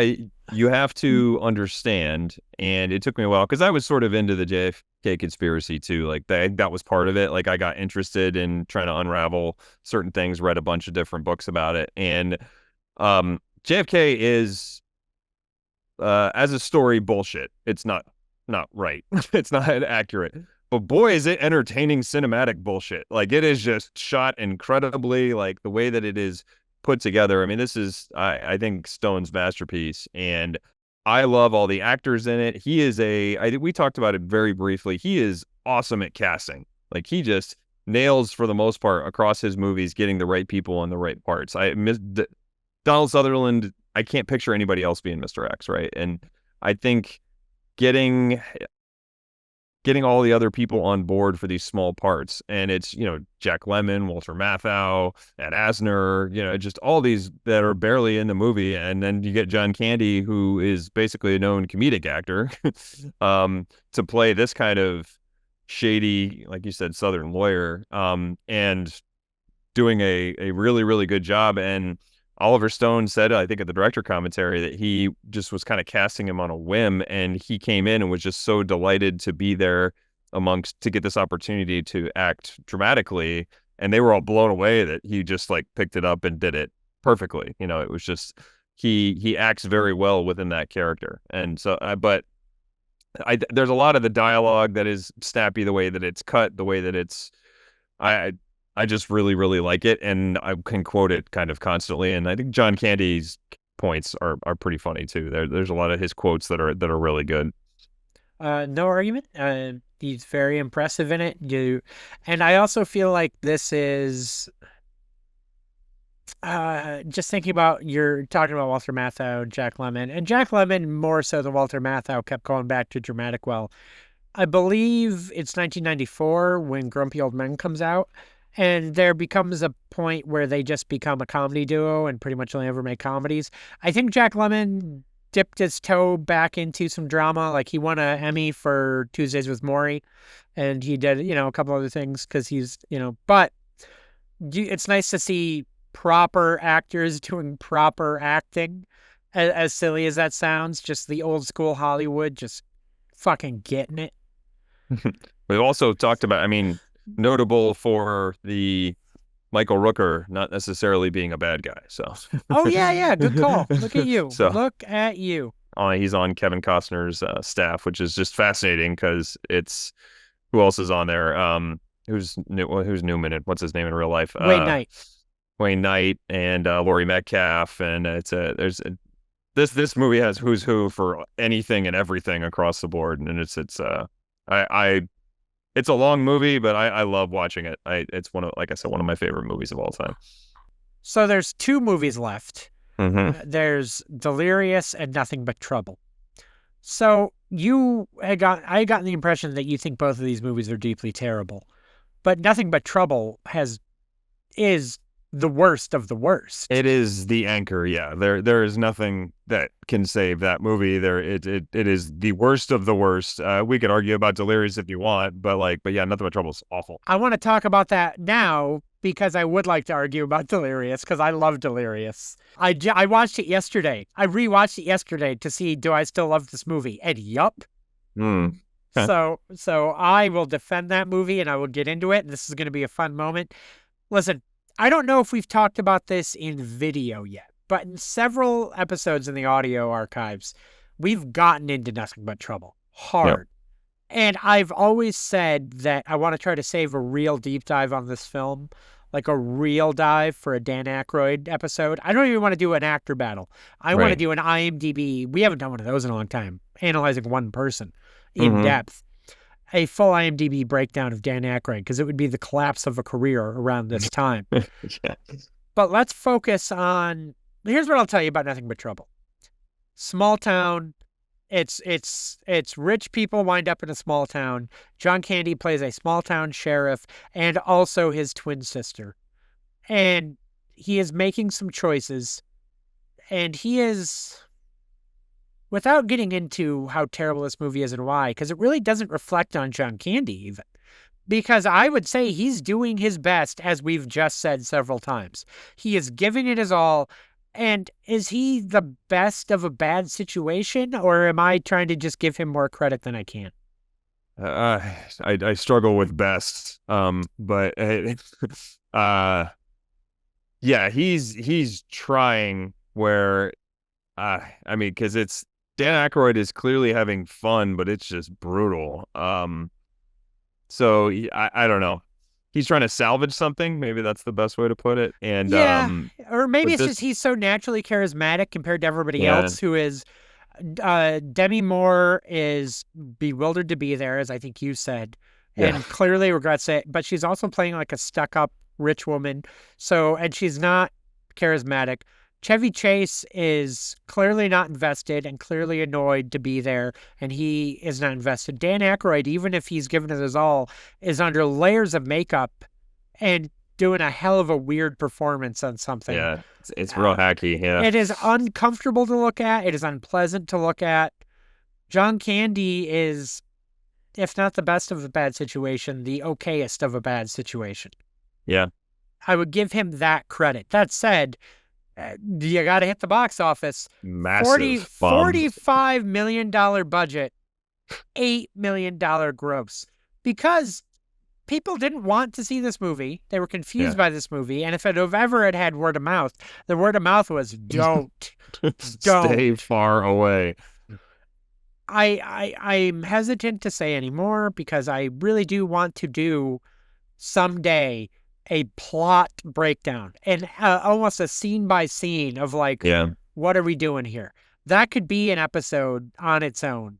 you have to understand, and it took me a while because I was sort of into the JFK conspiracy too. Like that was part of it. Like I got interested in trying to unravel certain things, read a bunch of different books about it, and JFK is as a story bullshit. It's not right. It's not accurate. But boy, is it entertaining cinematic bullshit. Like it is just shot incredibly, like the way that it is put together. I mean, this is I think Stone's masterpiece, and I love all the actors in it. He is we talked about it very briefly. He is awesome at casting. Like he just nails for the most part across his movies, getting the right people in the right parts. I miss Donald Sutherland. I can't picture anybody else being Mr. X, right? And I think getting all the other people on board for these small parts. And it's, Jack Lemmon, Walter Matthau, Ed Asner, just all these that are barely in the movie. And then you get John Candy, who is basically a known comedic actor, to play this kind of shady, like you said, Southern lawyer, and doing a really, really good job. And Oliver Stone said, I think at the director commentary, that he just was kind of casting him on a whim, and he came in and was just so delighted to be there to get this opportunity to act dramatically. And they were all blown away that he just like picked it up and did it perfectly. It was just, he acts very well within that character. And so, but there's a lot of the dialogue that is snappy, the way that it's cut, the way that I, I just really, really like it, and I can quote it kind of constantly. And I think John Candy's points are pretty funny too. There's a lot of his quotes that are really good. No argument. He's very impressive in it. And I also feel like this is just thinking about, you're talking about Walter Matthau, Jack Lemmon, and Jack Lemmon more so than Walter Matthau kept going back to dramatic well. I believe it's 1994 when Grumpy Old Men comes out, and there becomes a point where they just become a comedy duo and pretty much only ever make comedies. I think Jack Lemmon dipped his toe back into some drama. Like he won an Emmy for Tuesdays with Maury, and he did, a couple other things because he's, but it's nice to see proper actors doing proper acting. As silly as that sounds, just the old school Hollywood, just fucking getting it. We've also talked about, I mean, notable for the Michael Rooker not necessarily being a bad guy. So. Oh yeah, good call. Look at you. So Look at you. he's on Kevin Costner's staff, which is just fascinating because it's who else is on there? Who's Newman and what's his name in real life? Wayne Knight. Wayne Knight and Laurie Metcalf, and this movie has who's who for anything and everything across the board, and it's a long movie, but I love watching it. It's like I said, one of my favorite movies of all time. So there's 2 movies left. Mm-hmm. There's Delirious and Nothing But Trouble. So I got the impression that you think both of these movies are deeply terrible, but Nothing But Trouble is the worst of the worst. It is the anchor. Yeah, there is nothing that can save that movie. It is the worst of the worst. We could argue about Delirious if you want, but yeah, Nothing But Trouble is awful. I want to talk about that now because I would like to argue about Delirious because I love Delirious. I watched it yesterday. I rewatched it yesterday to see, do I still love this movie? And yup. Okay. So I will defend that movie and I will get into it. This is going to be a fun moment. Listen, I don't know if we've talked about this in video yet, but in several episodes in the audio archives, we've gotten into Nothing But Trouble hard. Yep. And I've always said that I want to try to save a real deep dive on this film, like a real dive for a Dan Aykroyd episode. I don't even want to do an actor battle. I want to do an IMDb. We haven't done one of those in a long time, analyzing one person in depth. A full IMDb breakdown of Dan Aykroyd, because it would be the collapse of a career around this time. Yeah. But let's focus on, here's what I'll tell you about Nothing But Trouble. Small town. It's rich people wind up in a small town. John Candy plays a small town sheriff and also his twin sister. And he is making some choices. And he is, without getting into how terrible this movie is and why, because it really doesn't reflect on John Candy even. Because I would say he's doing his best, as we've just said several times. He is giving it his all. And is he the best of a bad situation, or am I trying to just give him more credit than I can? I struggle with best, but yeah, he's trying where, I mean, because it's Dan Aykroyd is clearly having fun, but it's just brutal. So I don't know. He's trying to salvage something. Maybe that's the best way to put it. And yeah, or maybe it's just he's so naturally charismatic compared to everybody else who is. Demi Moore is bewildered to be there, as I think you said, and clearly regrets it. But she's also playing like a stuck-up rich woman. And she's not charismatic. Chevy Chase is clearly not invested and clearly annoyed to be there, and he is not invested. Dan Aykroyd, even if he's given it his all, is under layers of makeup and doing a hell of a weird performance on something. Yeah, it's real hacky, yeah. It is uncomfortable to look at. It is unpleasant to look at. John Candy is, if not the best of a bad situation, the okayest of a bad situation. Yeah. I would give him that credit. That said, you got to hit the box office. Massive $45 million budget, $8 million gross. Because people didn't want to see this movie. They were confused by this movie. And if it had had word of mouth, the word of mouth was, don't. Stay far away. I'm hesitant to say anymore because I really do want to do someday a plot breakdown and almost a scene by scene of what are we doing here? That could be an episode on its own.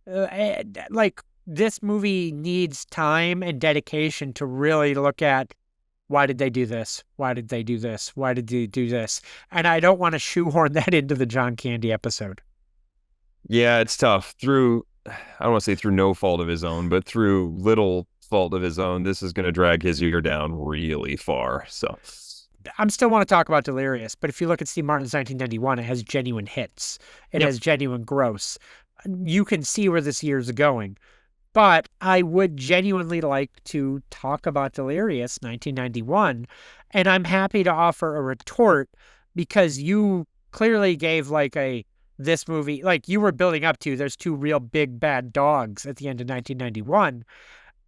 This movie needs time and dedication to really look at why did they do this? Why did they do this? Why did they do this? And I don't want to shoehorn that into the John Candy episode. Yeah, it's tough. I don't want to say through no fault of his own, but through little fault of his own, this is going to drag his year down really far. So, I'm still want to talk about Delirious, but if you look at Steve Martin's 1991, it has genuine hits. It Yep. has genuine gross. You can see where this year's going. But I would genuinely like to talk about Delirious 1991, and I'm happy to offer a retort because you clearly gave like a this movie, like you were building up to there's two real big bad dogs at the end of 1991,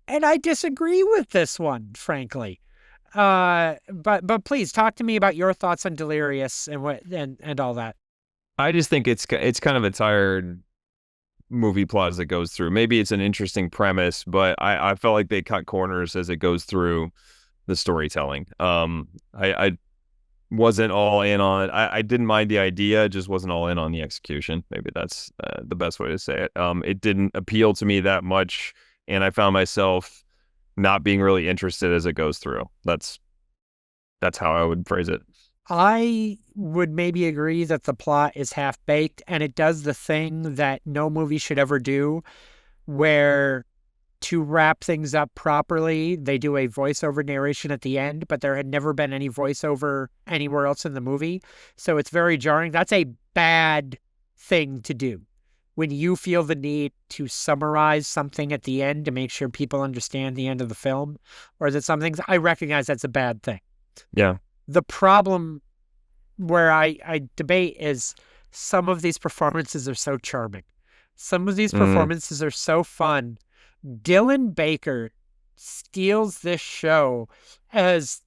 and I disagree with this one, frankly. But please talk to me about your thoughts on Delirious and what and all that. I just think it's kind of a tired movie plot as it goes through. Maybe it's an interesting premise, but I felt like they cut corners as it goes through the storytelling. I wasn't all in on. I didn't mind the idea, just wasn't all in on the execution. Maybe that's the best way to say it. It didn't appeal to me that much, and I found myself not being really interested as it goes through. That's how I would phrase it. I would maybe agree that the plot is half baked and it does the thing that no movie should ever do, where to wrap things up properly, they do a voiceover narration at the end, but there had never been any voiceover anywhere else in the movie. So it's very jarring. That's a bad thing to do. When you feel the need to summarize something at the end to make sure people understand the end of the film, or that some things, I recognize that's a bad thing. Yeah. The problem where I debate is some of these performances are so charming. Some of these performances are so fun. Dylan Baker steals this show as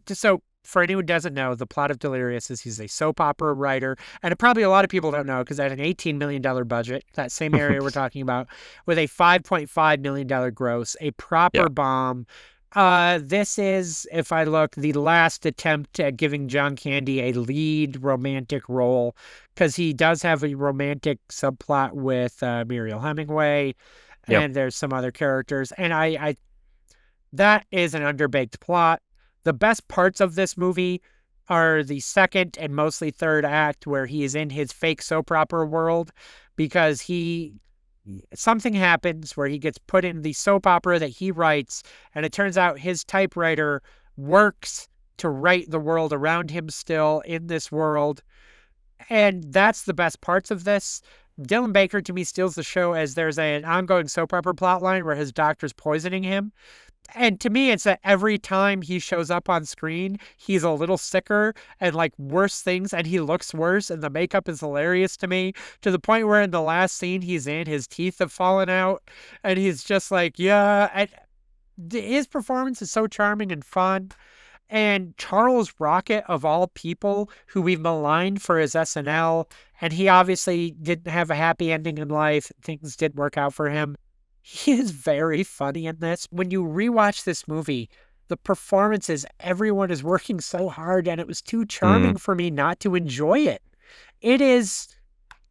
so for anyone who doesn't know, the plot of Delirious is he's a soap opera writer, and probably a lot of people don't know because they had an $18 million budget, that same area we're talking about, with a $5.5 million gross, a proper Yeah. bomb. This is, if I look, the last attempt at giving John Candy a lead romantic role, because he does have a romantic subplot with Muriel Hemingway, Yep. and there's some other characters, and I that is an underbaked plot. The best parts of this movie are the second and mostly third act, where he is in his fake soap opera world, because something happens where he gets put in the soap opera that he writes, and it turns out his typewriter works to write the world around him still in this world. And that's the best parts of this. Dylan Baker, to me, steals the show as there's an ongoing soap opera plotline where his doctor's poisoning him. And to me, it's that every time he shows up on screen, he's a little sicker and like worse things, and he looks worse, and the makeup is hilarious to me, to the point where in the last scene he's in, his teeth have fallen out, and he's just like, yeah. And his performance is so charming and fun. And Charles Rocket, of all people, who we've maligned for his SNL, and he obviously didn't have a happy ending in life. Things didn't work out for him. He is very funny in this. When you rewatch this movie, the performances, everyone is working so hard, and it was too charming for me not to enjoy it. It is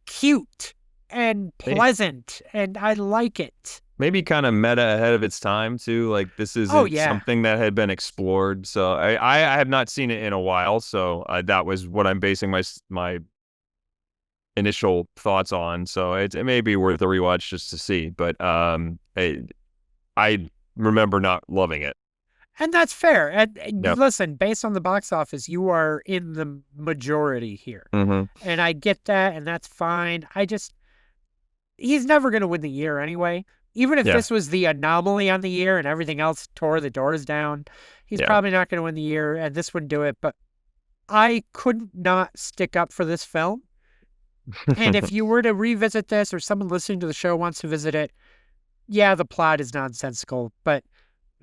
cute and pleasant, and I like it. Maybe kind of meta ahead of its time too. Like this Oh, isn't yeah. something that had been explored. So I have not seen it in a while. So that was what I'm basing my initial thoughts on. So it may be worth a rewatch just to see. But I remember not loving it. And that's fair. And Yep. listen, based on the box office, you are in the majority here. Mm-hmm. And I get that, and that's fine. He's never going to win the year anyway. Even if Yeah. this was the anomaly on the year and everything else tore the doors down, he's Yeah. probably not going to win the year, and this wouldn't do it. But I could not stick up for this film. And if you were to revisit this, or someone listening to the show wants to visit it, yeah, the plot is nonsensical. But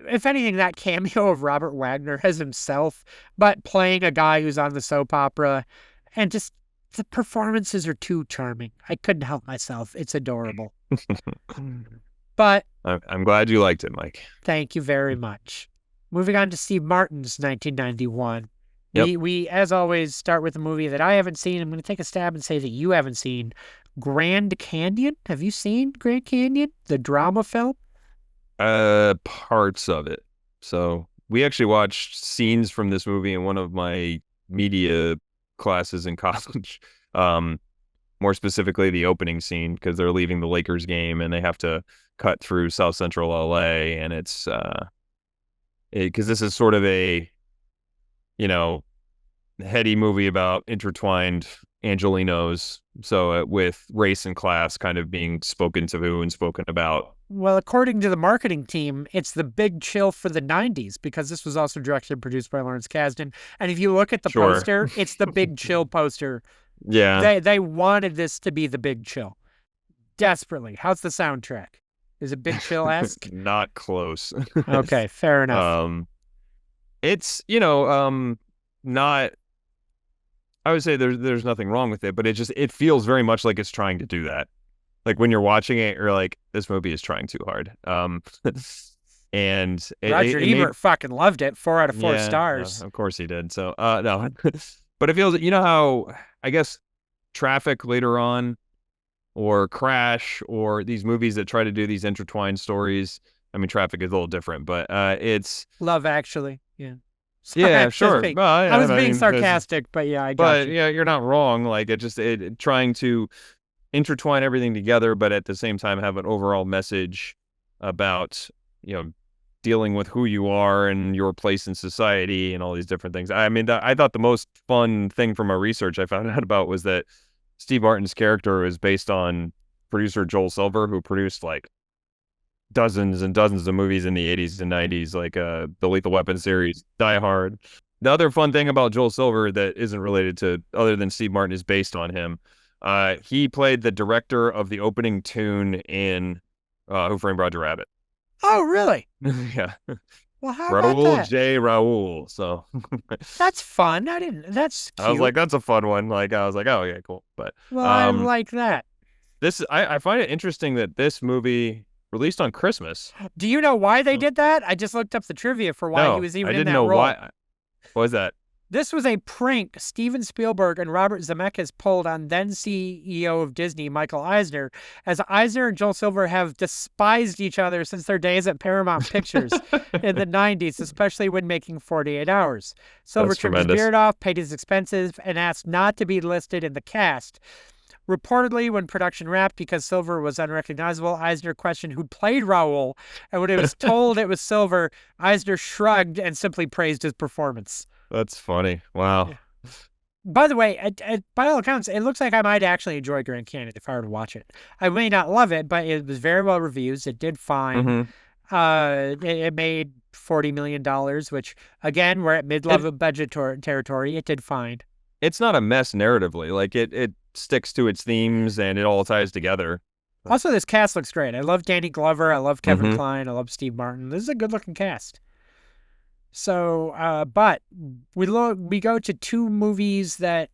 if anything, that cameo of Robert Wagner as himself, but playing a guy who's on the soap opera, and just the performances are too charming. I couldn't help myself. It's adorable. But I'm glad you liked it, Mike. thank you very much. Moving on to Steve Martin's 1991. Yep. We, as always, start with a movie that I haven't seen. I'm going to take a stab and say that you haven't seen. Grand Canyon. Have you seen Grand Canyon, the drama film? Parts of it. So we actually watched scenes from this movie in one of my media classes in college. More specifically, the opening scene, because they're leaving the Lakers game and they have to cut through South Central LA, and it's because this is sort of a you know, heady movie about intertwined Angelinos. So with race and class kind of being spoken to and spoken about. Well, according to the marketing team, it's the big chill for the 90s because this was also directed and produced by Lawrence Kasdan. And if you look at the Sure. poster, it's the big chill poster. Yeah. They wanted this to be the big chill. Desperately. How's the soundtrack? Is it Big Chill-esque? Not close. Okay, fair enough. It's, not, I would say there's nothing wrong with it, but it feels very much like it's trying to do that. Like when you're watching it, you're like, this movie is trying too hard. And Roger Ebert fucking loved it. 4 out of 4 stars. Of course he did. So, no, but it feels, how, I guess, Traffic later on, or Crash, or these movies that try to do these intertwined stories. I mean, Traffic is a little different, but it's Love Actually. Yeah. Sorry, yeah, sure. Well, I was being sarcastic, but yeah, I got you. Yeah, you're not wrong. Like it trying to intertwine everything together, but at the same time have an overall message about, dealing with who you are and your place in society and all these different things. I mean, I thought the most fun thing from my research I found out about was that Steve Martin's character is based on producer Joel Silver, who produced like dozens and dozens of movies in the 80s and 90s, like the Lethal Weapon series, Die Hard. The other fun thing about Joel Silver that isn't related to, other than Steve Martin, is based on him. He played the director of the opening tune in Who Framed Roger Rabbit. Oh, really? Yeah. Well, how about that? J. Raoul. So that's fun. That's cute. I was like, that's a fun one. Like, I was like, oh, yeah, cool. But well, I like that. I find it interesting that this movie released on Christmas. Do you know why they did that? I just looked up the trivia for why he was even in that role. I didn't know why. What was that? This was a prank Steven Spielberg and Robert Zemeckis pulled on then CEO of Disney, Michael Eisner, as Eisner and Joel Silver have despised each other since their days at Paramount Pictures in the 90s, especially when making 48 Hours. Silver trimmed his beard off, paid his expenses, and asked not to be listed in the cast. Reportedly, when production wrapped, because Silver was unrecognizable, Eisner questioned who played Raoul, and when it was told it was Silver, Eisner shrugged and simply praised his performance. That's funny. Wow. Yeah. By the way, by all accounts, it looks like I might actually enjoy Grand Canyon if I were to watch it. I may not love it, but it was very well reviewed. It did fine. Mm-hmm. It made $40 million, which, again, we're at mid-level budget territory. It did fine. It's not a mess narratively. Like, it sticks to its themes, and it all ties together. Also, this cast looks great. I love Danny Glover. I love Kevin Kline. I love Steve Martin. This is a good-looking cast. So, but we go to 2 movies that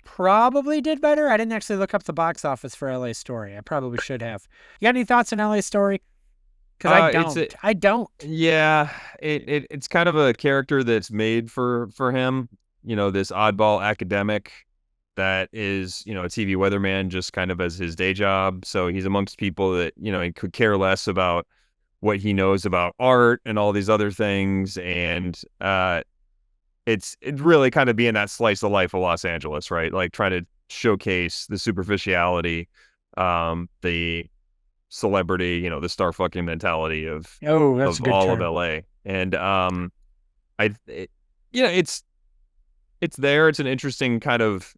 probably did better. I didn't actually look up the box office for LA Story. I probably should have. You got any thoughts on LA Story? Because I don't. Yeah, it's kind of a character that's made for him. This oddball academic that is, a TV weatherman just kind of as his day job. So he's amongst people that, he could care less about what he knows about art and all these other things. And it's really kind of being that slice of life of Los Angeles, right? Like trying to showcase the superficiality, the celebrity, the star fucking mentality of all of LA. And it's there. It's an interesting kind of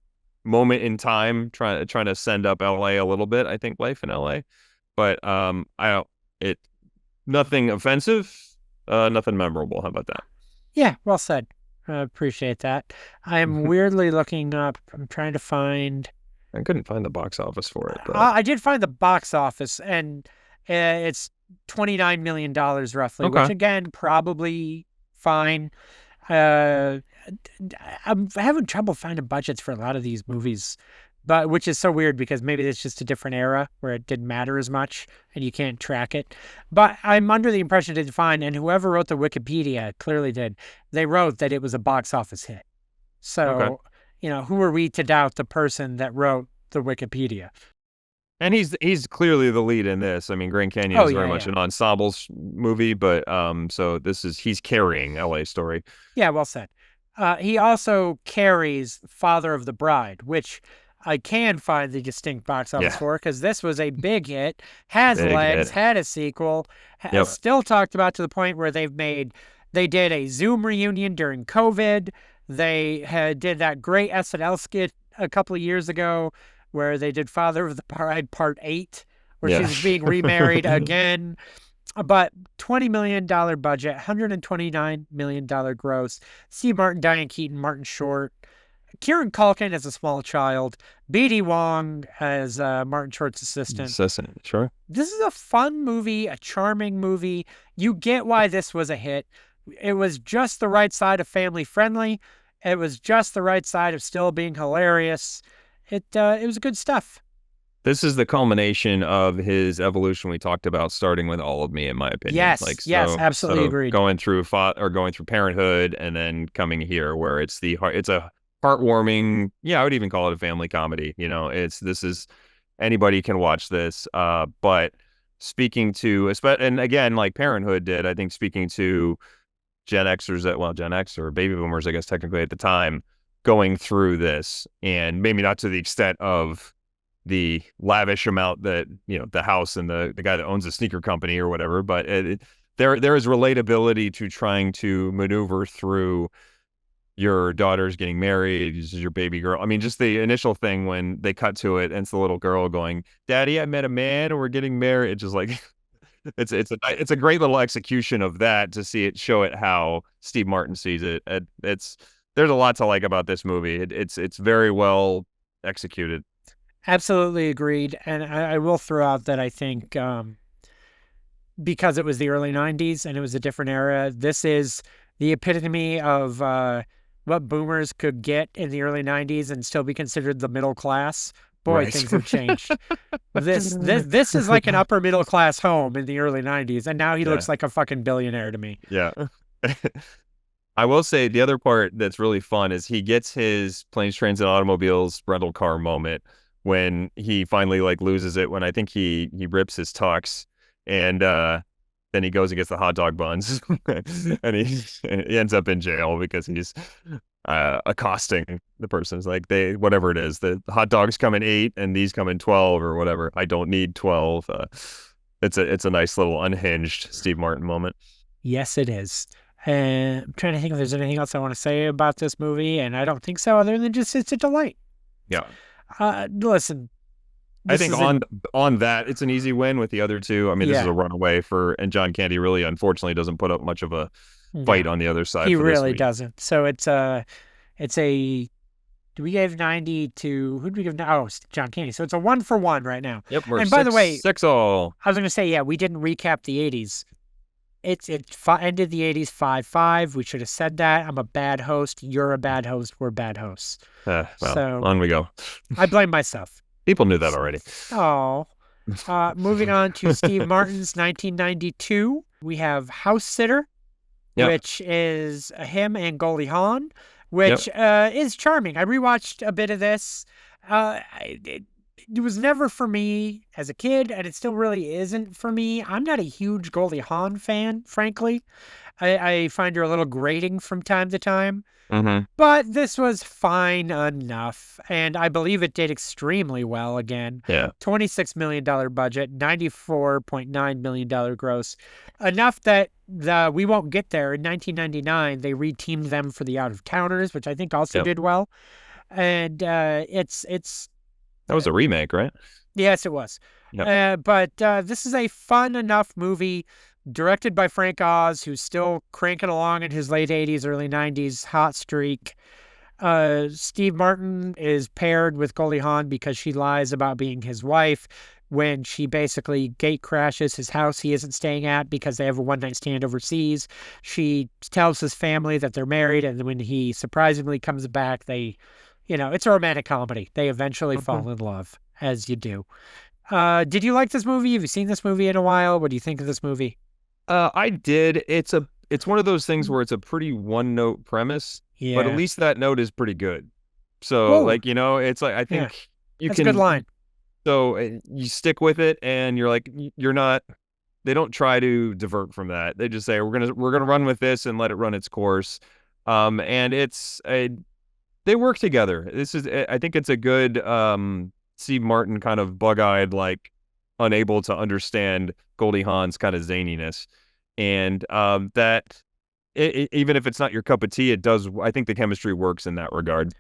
moment in time trying to send up LA a little bit. I think life in LA, but nothing offensive, nothing memorable. How about that? Yeah, well said. I appreciate that. I'm weirdly looking up. I'm trying to find. I couldn't find the box office for it. But... I did find the box office, and it's $29 million roughly, which again, probably fine. I'm having trouble finding budgets for a lot of these movies, but which is so weird because maybe it's just a different era where it didn't matter as much and you can't track it. But I'm under the impression it did fine, and whoever wrote the Wikipedia clearly did. They wrote that it was a box office hit. So, who are we to doubt the person that wrote the Wikipedia? And he's clearly the lead in this. I mean, Grand Canyon is very much an ensembles movie, but so he's carrying LA Story. Yeah, well said. He also carries Father of the Bride, which I can find the distinct box office for because this was a big hit, has legs, had a sequel, still talked about to the point where they've made They did a Zoom reunion during COVID. They did that great SNL skit a couple of years ago where they did Father of the Bride Part 8, where Yeah. she's being remarried again. But $20 million budget, $129 million gross. Steve Martin, Diane Keaton, Martin Short, Kieran Culkin as a small child, B.D. Wong as Martin Short's assistant. Sure. This is a fun movie, a charming movie. You get why this was a hit. It was just the right side of family friendly. It was just the right side of still being hilarious. It was good stuff. This is the culmination of his evolution we talked about, starting with All of Me, in my opinion. Yes, Like, yes, absolutely so agreed. going through Parenthood, and then coming here, where it's a heartwarming. Yeah, I would even call it a family comedy. You know, anybody can watch this. But speaking to, and again, like Parenthood did, I think speaking to Gen Xers Gen X or baby boomers, I guess technically at the time, going through this, and maybe not to the extent of the lavish amount that, you know, the house and the guy that owns a sneaker company or whatever, but there is relatability to trying to maneuver through your daughter's getting married, this is your baby girl. I mean, just the initial thing when they cut to it and it's the little girl going, "Daddy, I met a man and we're getting married." It's just like it's a great little execution of that, to see it, show it how Steve Martin sees it. There's a lot to like about this movie. It's very well executed. Absolutely agreed. And I will throw out that I think because it was the early 90s and it was a different era, this is the epitome of what boomers could get in the early 90s and still be considered the middle class. Boy, Right. things have changed. This is like an upper middle class home in the early 90s, and now he looks like a fucking billionaire to me. Yeah. I will say the other part that's really fun is he gets his Planes, Trains, and Automobiles rental car moment when he finally like loses it, when I think he rips his tux, and then he goes and gets the hot dog buns and he ends up in jail because he's accosting the person. It's like, whatever it is, the hot dogs come in 8 and these come in 12 or whatever. I don't need 12. It's a nice little unhinged Steve Martin moment. Yes, it is. And I'm trying to think if there's anything else I want to say about this movie, and I don't think so, other than just it's a delight. Yeah. Listen, I think on that, it's an easy win with the other two. I mean, this is a runaway and John Candy really, unfortunately, doesn't put up much of a fight on the other side. He really doesn't. So it's a, we gave 90 to, who did we give? Oh, John Candy. So it's a 1-for-1 right now. Yep. And by the way, 6-all. I was going to say, yeah, we didn't recap the 80s. It ended the 80s 5-5. We should have said that. I'm a bad host. You're a bad host. We're bad hosts. Well, so on we go. I blame myself. People knew that already. Oh. Moving on to Steve Martin's 1992. We have House Sitter, which is him and Goldie Hawn, which is charming. I rewatched a bit of this. It was never for me as a kid, and it still really isn't for me. I'm not a huge Goldie Hawn fan, frankly. I find her a little grating from time to time. Mm-hmm. But this was fine enough, and I believe it did extremely well again. Yeah. $26 million budget, $94.9 million gross. Enough that we won't get there. In 1999, they reteamed them for The Out-of-Towners, which I think also did well. And it's... That was a remake, right? Yes, it was. Yep. But this is a fun enough movie, directed by Frank Oz, who's still cranking along in his late 80s, early 90s hot streak. Steve Martin is paired with Goldie Hawn because she lies about being his wife when she basically gate crashes his house he isn't staying at because they have a one-night stand overseas. She tells his family that they're married, and when he surprisingly comes back, it's a romantic comedy. They eventually fall in love, as you do. Did you like this movie? Have you seen this movie in a while? What do you think of this movie? I did. It's one of those things where it's a pretty one-note premise, but at least that note is pretty good. So, it's like, I think that's a good line. So you stick with it, and you're like, they don't try to divert from that. They just say, we're gonna run with this and let it run its course. And they work together. I think it's a good Steve Martin kind of bug-eyed, like unable to understand Goldie Hawn's kind of zaniness, and that even if it's not your cup of tea, it does. I think the chemistry works in that regard.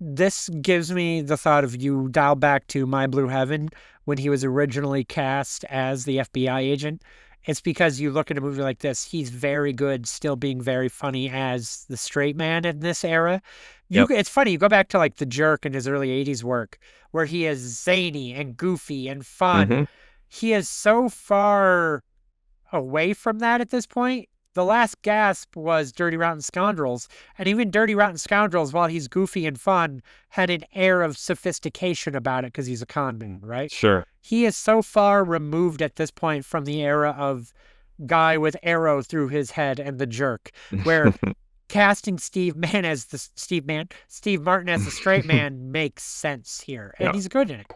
This gives me the thought of you dial back to My Blue Heaven when he was originally cast as the FBI agent. It's because you look at a movie like this, he's very good, still being very funny as the straight man in this era. Yep. It's funny, you go back to like The Jerk in his early 80s work, where he is zany and goofy and fun. Mm-hmm. He is so far away from that at this point. The last gasp was Dirty Rotten Scoundrels, and even Dirty Rotten Scoundrels, while he's goofy and fun, had an air of sophistication about it because he's a con man, right? Sure. He is so far removed at this point from the era of guy with arrow through his head and The Jerk, where casting Steve Martin as the straight man makes sense here, and he's good in it.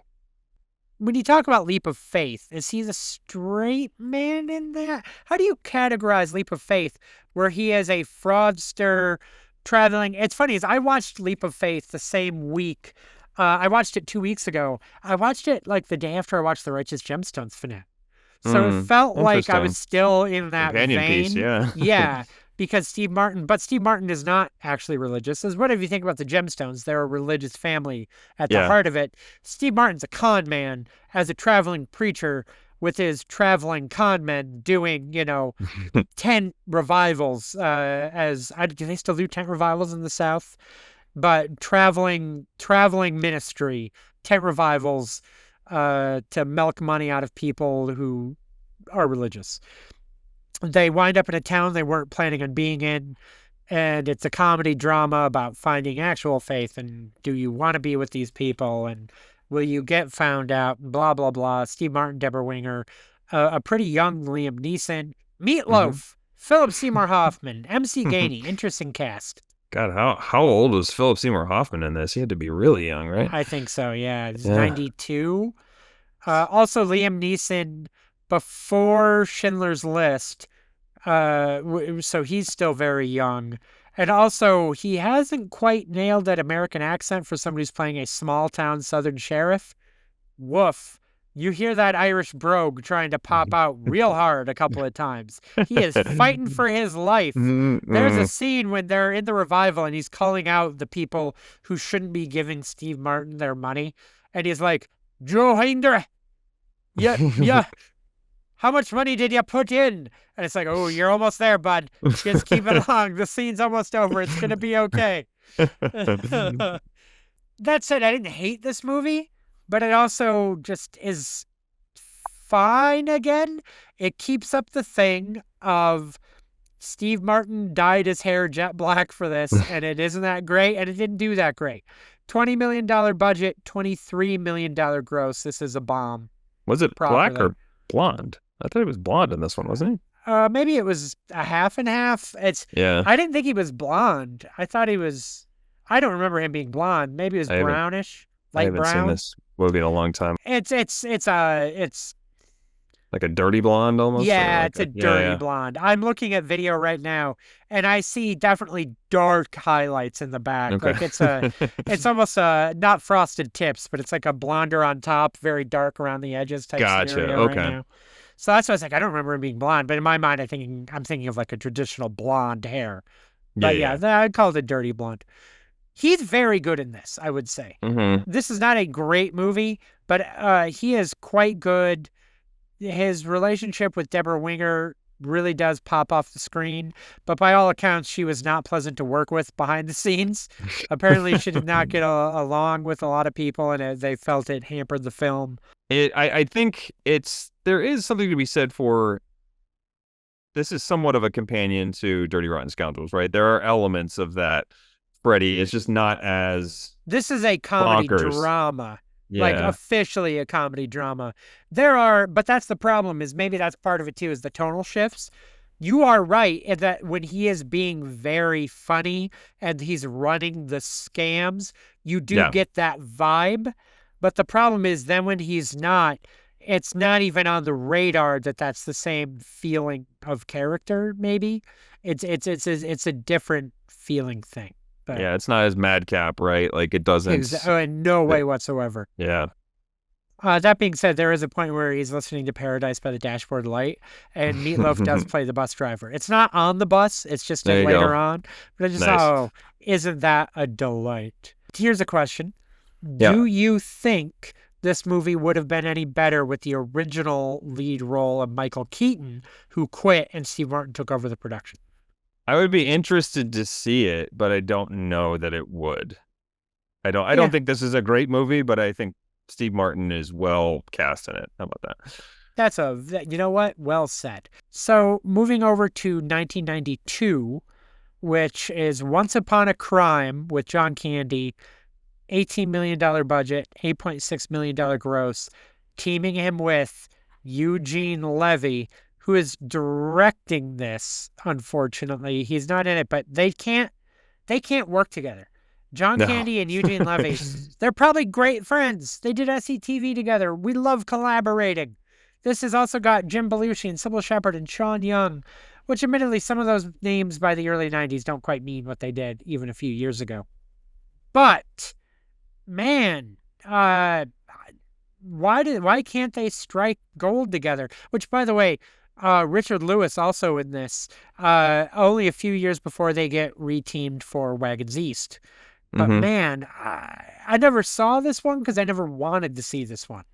When you talk about Leap of Faith, is he the straight man in that? How do you categorize Leap of Faith where he is a fraudster traveling? It's funny, is I watched Leap of Faith the same week. I watched it 2 weeks ago. I watched it like the day after I watched the Righteous Gemstones finale. So it felt like I was still in that companion vein. piece, yeah. Yeah. Because Steve Martin is not actually religious. As what if you think about the Gemstones? They're a religious family at the heart of it. Steve Martin's a con man as a traveling preacher with his traveling con men doing, 10 revivals. Do they still do 10 revivals in the South? But traveling ministry, 10 revivals to milk money out of people who are religious. They wind up in a town they weren't planning on being in, and it's a comedy drama about finding actual faith, and do you want to be with these people, and will you get found out, blah, blah, blah. Steve Martin, Deborah Winger, a pretty young Liam Neeson, Meatloaf, Philip Seymour Hoffman, MC Gainey, interesting cast. God, how old was Philip Seymour Hoffman in this? He had to be really young, right? I think so, yeah. He's 92. Also, Liam Neeson, before Schindler's List, so he's still very young. And also, he hasn't quite nailed that American accent for somebody who's playing a small-town southern sheriff. Woof. You hear that Irish brogue trying to pop out real hard a couple of times. He is fighting for his life. There's a scene when they're in the revival and he's calling out the people who shouldn't be giving Steve Martin their money. And he's like, Joe Hinder, yeah. How much money did you put in? And it's like, oh, you're almost there, bud. Just keep it along. The scene's almost over. It's going to be okay. That said, I didn't hate this movie, but it also just is fine again. It keeps up the thing of Steve Martin dyed his hair jet black for this, and it isn't that great, and it didn't do that great. $20 million budget, $23 million gross. This is a bomb. Was it black or blonde? I thought he was blonde in this one, wasn't he? Maybe it was a half and half. Yeah. I didn't think he was blonde. I thought he was. I don't remember him being blonde. Maybe it was brownish, light brown. I haven't seen this movie in a long time. It's like a dirty blonde almost. Yeah, it's a dirty blonde. I'm looking at video right now, and I see definitely dark highlights in the back. Okay. Like it's almost not frosted tips, but it's like a blonder on top, very dark around the edges type scenario right now. So that's why I was like, I don't remember him being blonde, but in my mind, I'm thinking of like a traditional blonde hair. But yeah, I'd call it a dirty blonde. He's very good in this, I would say. This is not a great movie, but he is quite good. His relationship with Deborah Winger really does pop off the screen, but by all accounts, she was not pleasant to work with behind the scenes. Apparently, she did not get along with a lot of people, and they felt it hampered the film. I think there is something to be said for. This is somewhat of a companion to Dirty Rotten Scoundrels, right? There are elements of that. Freddy is just not as. This is a comedy drama. Yeah. Like officially a comedy drama. But that's the problem, is maybe that's part of it too, is the tonal shifts. You are right in that when he is being very funny and he's running the scams, you do get that vibe. But the problem is then when he's not, it's not even on the radar that that's the same feeling of character, maybe. It's a different feeling thing. But yeah, it's not as madcap, right? Like it doesn't. In no way whatsoever. Yeah. That being said, there is a point where he's listening to Paradise by the Dashboard Light, and Meatloaf does play the bus driver. It's not on the bus, it's just There you later go. on. But I just thought, Nice. oh, isn't that a delight? Here's a question. Yeah. Do you think this movie would have been any better with the original lead role of Michael Keaton, who quit and Steve Martin took over the production? I would be interested to see it, but I don't know that it would. I don't Yeah, think this is a great movie, but I think Steve Martin is well cast in it. How about you know what? Well said. So moving over to 1992, which is Once Upon a Crime with John Candy, $18 million budget, $8.6 million gross, teaming him with Eugene Levy, who is directing this. Unfortunately, he's not in it, but they can't work together. John that? Candy and Eugene Levy, they're probably great friends. They did SCTV together. We love collaborating. This has also got Jim Belushi and Sybil Shepherd and Sean Young, which admittedly some of those names by the early 90s don't quite mean what they did even a few years ago. But man, why can't they strike gold together? Which, by the way, Richard Lewis also in this. Only a few years before they get reteamed for Wagons East. But hmm man, I never saw this one because I never wanted to see this one.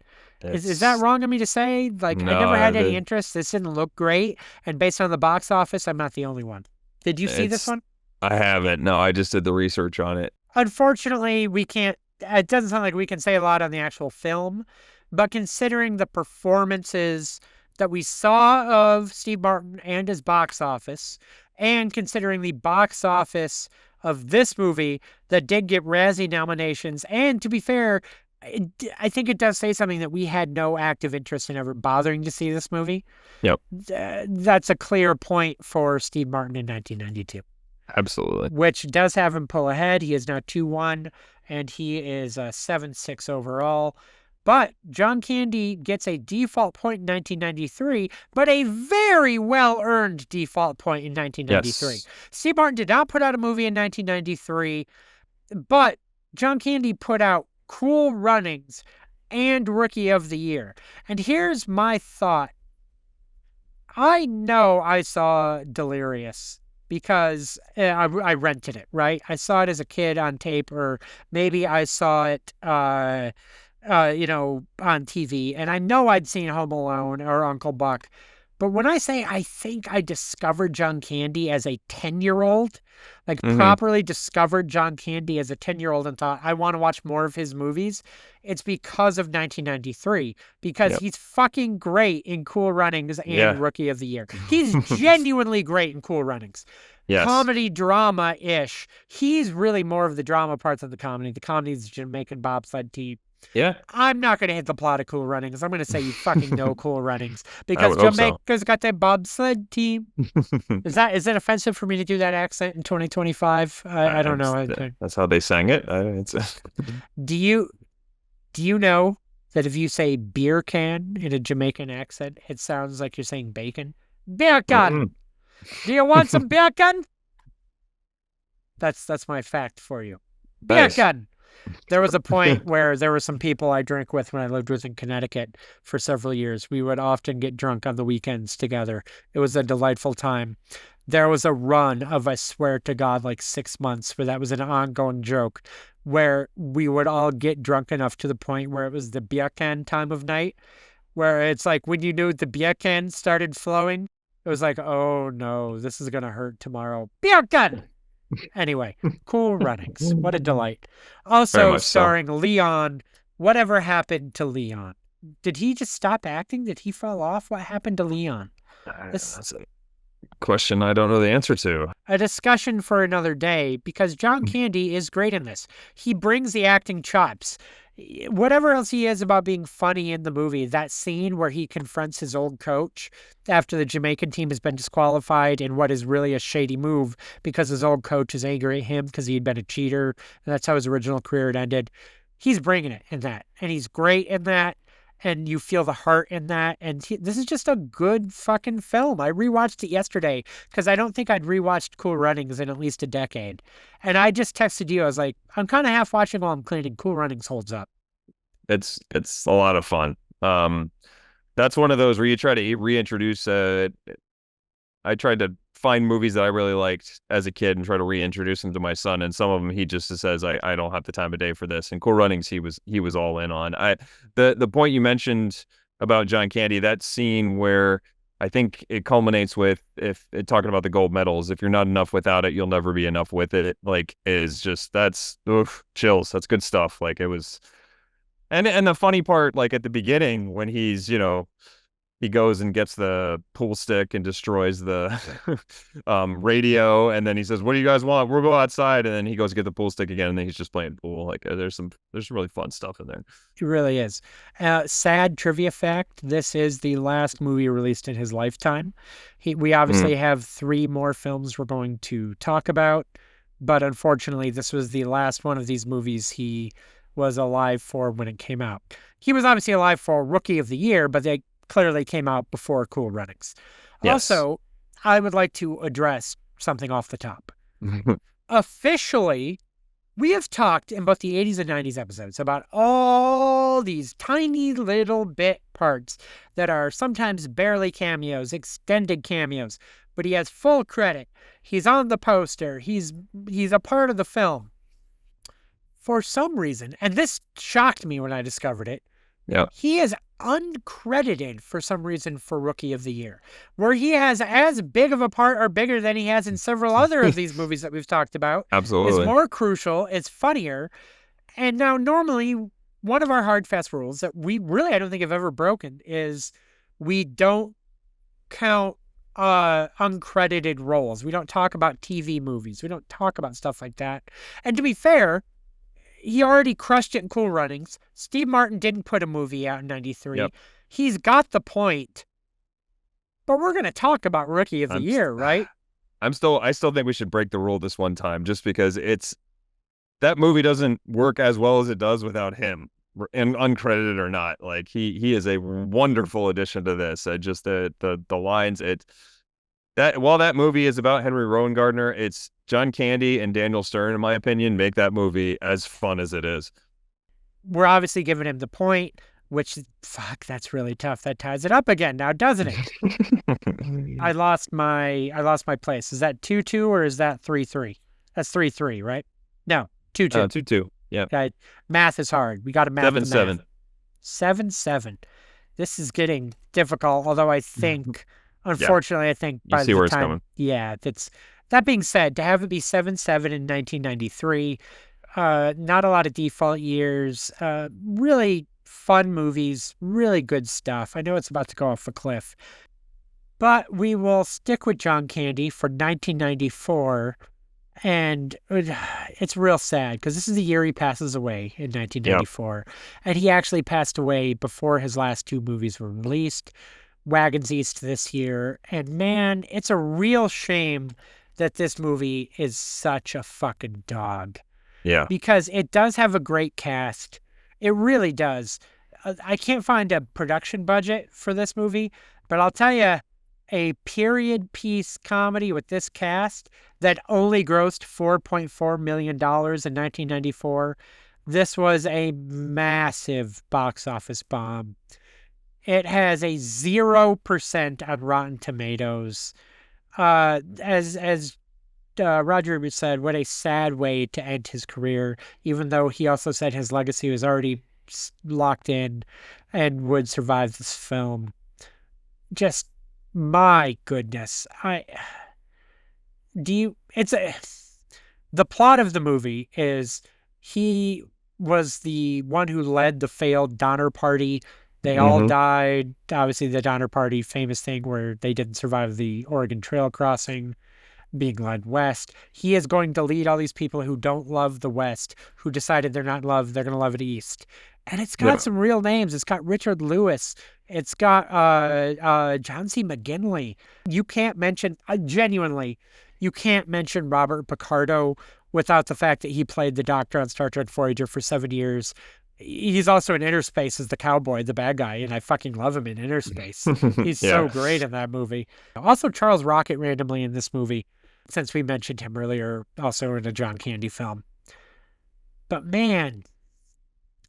Is that It's wrong of me to say? Like, I never no, had any interest. This didn't look great, and based on the box office, I'm not the only one. Did you see this it's one? I haven't. No, I just did the research on it. Unfortunately, we can't. It doesn't sound like we can say a lot on the actual film, but considering the performances that we saw of Steve Martin and his box office, and considering the box office of this movie that did get Razzie nominations, and to be fair, I think it does say something that we had no active interest in ever bothering to see this movie. Yep, That's a clear point for Steve Martin in 1992, absolutely. which does have him pull ahead. He is now 2-1, and he is 7-6 overall. But John Candy gets a default point in 1993, but a very well-earned default point in 1993. Yes. Steve Martin did not put out a movie in 1993, but John Candy put out Cool Runnings and Rookie of the Year. And here's my thought. I know I saw Delirious because I rented it, right? I saw it as a kid on tape, or maybe I saw it on TV. And I know I'd seen Home Alone or Uncle Buck. But when I say I think I discovered John Candy as a 10-year-old, like hmm properly discovered John Candy as a 10-year-old and thought, I want to watch more of his movies, it's because of 1993, because Yep. he's fucking great in Cool Runnings and Yeah. Rookie of the Year. He's genuinely great in Cool Runnings. Yes. Comedy drama-ish. He's really more of the drama parts of the comedy. The comedy is Jamaican bobsled team. Yeah. I'm not going to hit the plot of Cool Runnings. I'm going to say you fucking know Cool Runnings I because would hope so. Jamaica's got that bobsled team. Is it offensive for me to do that accent in 2025? I don't know. That's how they sang it. Do you do you know that if you say beer can in a Jamaican accent, it sounds like you're saying bacon? Beer can. Do you want some beer can? That's my fact for you. Beer Nice. can. There was a point where there were some people I drank with when I lived with in Connecticut for several years. We would often get drunk on the weekends together. It was a delightful time. There was a run of, I swear to God, like 6 months where that was an ongoing joke, where we would all get drunk enough to the point where it was the beer can time of night, where it's like when you knew the beer can started flowing, it was like, oh no, this is going to hurt tomorrow. Beer can! Anyway, Cool Runnings. What a delight. Very Also much so. starring Leon. Whatever happened to Leon? Did he just stop acting? Did he fall off? What happened to Leon? This That's a question I don't know the answer to. a discussion for another day because John Candy is great in this. He brings the acting chops. Whatever else he is about being funny in the movie, that scene where he confronts his old coach after the Jamaican team has been disqualified in what is really a shady move because his old coach is angry at him because he had been a cheater, and that's how his original career had ended. He's bringing it in that, and he's great in that, and you feel the heart in that, and this is just a good fucking film. I rewatched it yesterday because I don't think I'd rewatched Cool Runnings in at least a decade, and I just texted you. I was like, I'm kind of half watching while I'm cleaning. Cool Runnings holds up. It's a lot of fun. That's one of those where you try to reintroduce. I tried to find movies that I really liked as a kid and try to reintroduce them to my son. And some of them he just says, I don't have the time of day for this. And Cool Runnings, he was all in on. The point you mentioned about John Candy, that scene where I think it culminates with if it, talking about the gold medals, if you're not enough without it, you'll never be enough with it. Like is just that's oof, chills. That's good stuff. Like it was, and the funny part, like at the beginning when he's he goes and gets the pool stick and destroys the radio, and then he says, "What do you guys want? We'll go outside." And then he goes to get the pool stick again, and then he's just playing pool. Like there's some really fun stuff in there. It really is. Sad trivia fact, this is the last movie released in his lifetime. We obviously have 3 more films we're going to talk about, but unfortunately, this was the last one of these movies he was alive for when it came out. He was obviously alive for Rookie of the Year, but they clearly came out before Cool Runnings. Yes. Also, I would like to address something off the top. Officially, we have talked in both the 80s and 90s episodes about all these tiny little bit parts that are sometimes barely cameos, extended cameos, but he has full credit. He's on the poster. He's a part of the film. For some reason, and this shocked me when I discovered it, Yeah. he is uncredited for some reason for Rookie of the Year, where he has as big of a part or bigger than he has in several other of these movies that we've talked about. Absolutely. It's more crucial. It's funnier. And now normally one of our hard, fast rules that we really, I don't think have ever broken is we don't count uncredited roles. We don't talk about TV movies. We don't talk about stuff like that. And to be fair, he already crushed it in Cool Runnings. Steve Martin didn't put a movie out in 93. Yep. He's got the point. But we're going to talk about Rookie of the Year, right? I still think we should break the rule this one time just because that movie doesn't work as well as it does without him, and uncredited or not. Like he is a wonderful addition to this. Just the lines, while that movie is about Henry Rowan Gardner, it's John Candy and Daniel Stern, in my opinion, make that movie as fun as it is. We're obviously giving him the point, which, fuck, that's really tough. That ties it up again now, doesn't it? I lost my place. Is that 2-2 or is that 3-3? That's 3-3, right? No, 2-2. 2-2. Yeah. Okay. Math is hard. We got to math 7-7. 7-7. This is getting difficult, although I think, unfortunately, I think by the time, coming. Yeah, that being said, to have it be 7-7 in 1993, not a lot of default years, really fun movies, really good stuff. I know it's about to go off a cliff, but we will stick with John Candy for 1994, and it's real sad because this is the year he passes away in 1994, and he actually passed away before his last 2 movies were released, Wagons East this year, and man, it's a real shame that this movie is such a fucking dog. Yeah. Because it does have a great cast. It really does. I can't find a production budget for this movie, but I'll tell you, a period piece comedy with this cast that only grossed $4.4 million in 1994, this was a massive box office bomb. It has a 0% on Rotten Tomatoes. As Roger Ebert said, what a sad way to end his career, even though he also said his legacy was already locked in and would survive this film. Just, my goodness. The plot of the movie is he was the one who led the failed Donner Party. They all died. Obviously, the Donner Party, famous thing where they didn't survive the Oregon Trail crossing, being led west. He is going to lead all these people who don't love the West, who decided they're not in love, they're going to love it East. And it's got some real names. It's got Richard Lewis. It's got John C. McGinley. You can't mention, genuinely, you can't mention Robert Picardo without the fact that he played the Doctor on Star Trek Voyager for 7 years. He's also in Inner Space as the cowboy, the bad guy, and I fucking love him in Inner Space. He's so great in that movie. Also, Charles Rocket randomly in this movie, since we mentioned him earlier, also in a John Candy film. But man,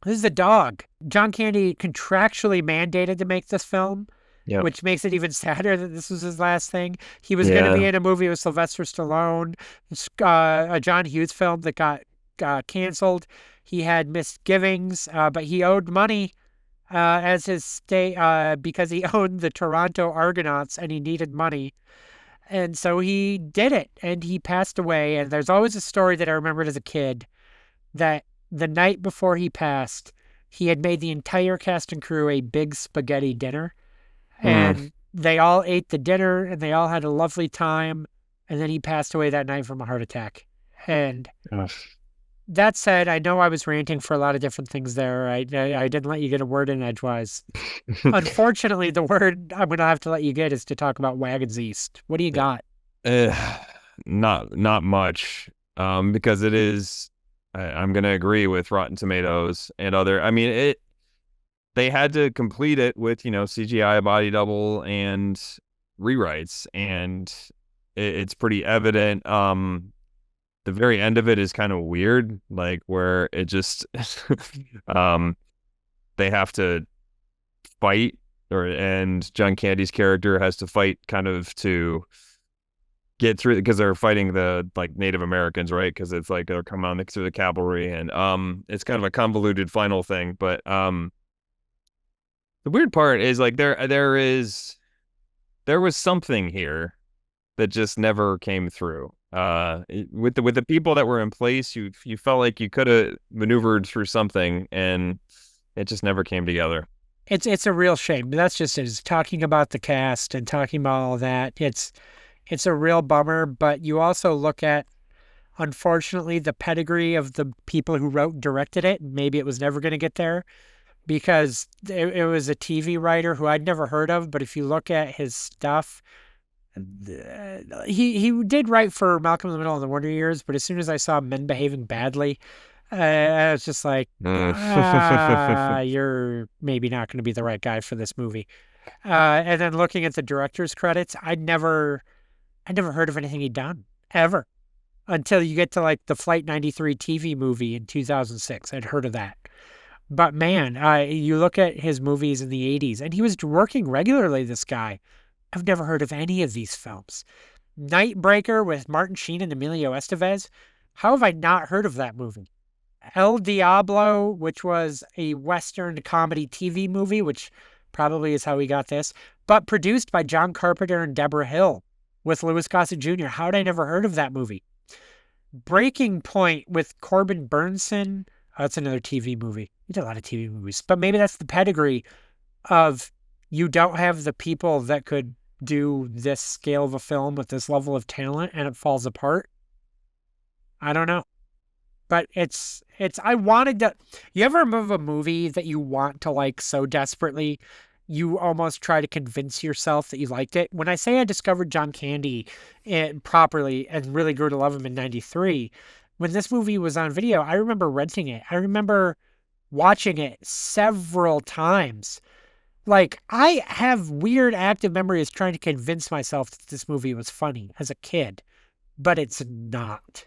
This is a dog. John Candy contractually mandated to make this film, Yep. which makes it even sadder that this was his last thing. He was going to be Yeah. in a movie with Sylvester Stallone, a John Hughes film that got canceled. He had misgivings, but he owed money as his stay because he owned the Toronto Argonauts and he needed money. And so he did it and he passed away. And there's always a story that I remembered as a kid that the night before he passed, he had made the entire cast and crew a big spaghetti dinner. Mm. And they all ate the dinner and they all had a lovely time. And then he passed away that night from a heart attack. And Ugh. that said, I know I was ranting for a lot of different things there. I didn't let you get a word in edgewise. Unfortunately, the word I'm going to have to let you get is to talk about Wagons East. What do you got? Not much. Because it is. I'm gonna agree with Rotten Tomatoes and other. I mean, they had to complete it with CGI body double and rewrites, and it's pretty evident. The very end of it is kind of weird, like where it just um they have to fight, and John Candy's character has to fight kind of to get through because they're fighting the like Native Americans, right? Because it's like they're coming on through the cavalry, and it's kind of a convoluted final thing. But the weird part is like there was something here that just never came through. With the people that were in place, you felt like you could have maneuvered through something, and it just never came together. It's a real shame. That's just it. Is talking about the cast and talking about all that. It's a real bummer, but you also look at, unfortunately, the pedigree of the people who wrote and directed it. Maybe it was never going to get there because it was a TV writer who I'd never heard of. But if you look at his stuff, he did write for Malcolm in the Middle and the Wonder Years. But as soon as I saw Men Behaving Badly, I was just like, you're maybe not going to be the right guy for this movie. And then looking at the director's credits, I never heard of anything he'd done ever until you get to like the Flight 93 TV movie in 2006. I'd heard of that. But man, you look at his movies in the 80s and he was working regularly, this guy. I've never heard of any of these films. Nightbreaker with Martin Sheen and Emilio Estevez. How have I not heard of that movie? El Diablo, which was a Western comedy TV movie, which probably is how we got this, but produced by John Carpenter and Deborah Hill with Louis Gossett Jr. How had I never heard of that movie? Breaking Point with Corbin Burnson. Oh, that's another TV movie. He did a lot of TV movies, but maybe that's the pedigree of you don't have the people that could do this scale of a film with this level of talent and it falls apart. I don't know. But I wanted to, you ever remember a movie that you want to like so desperately, you almost try to convince yourself that you liked it? When I say I discovered John Candy properly and really grew to love him in 93, when this movie was on video, I remember renting it. I remember watching it several times. Like, I have weird active memories trying to convince myself that this movie was funny as a kid, but it's not.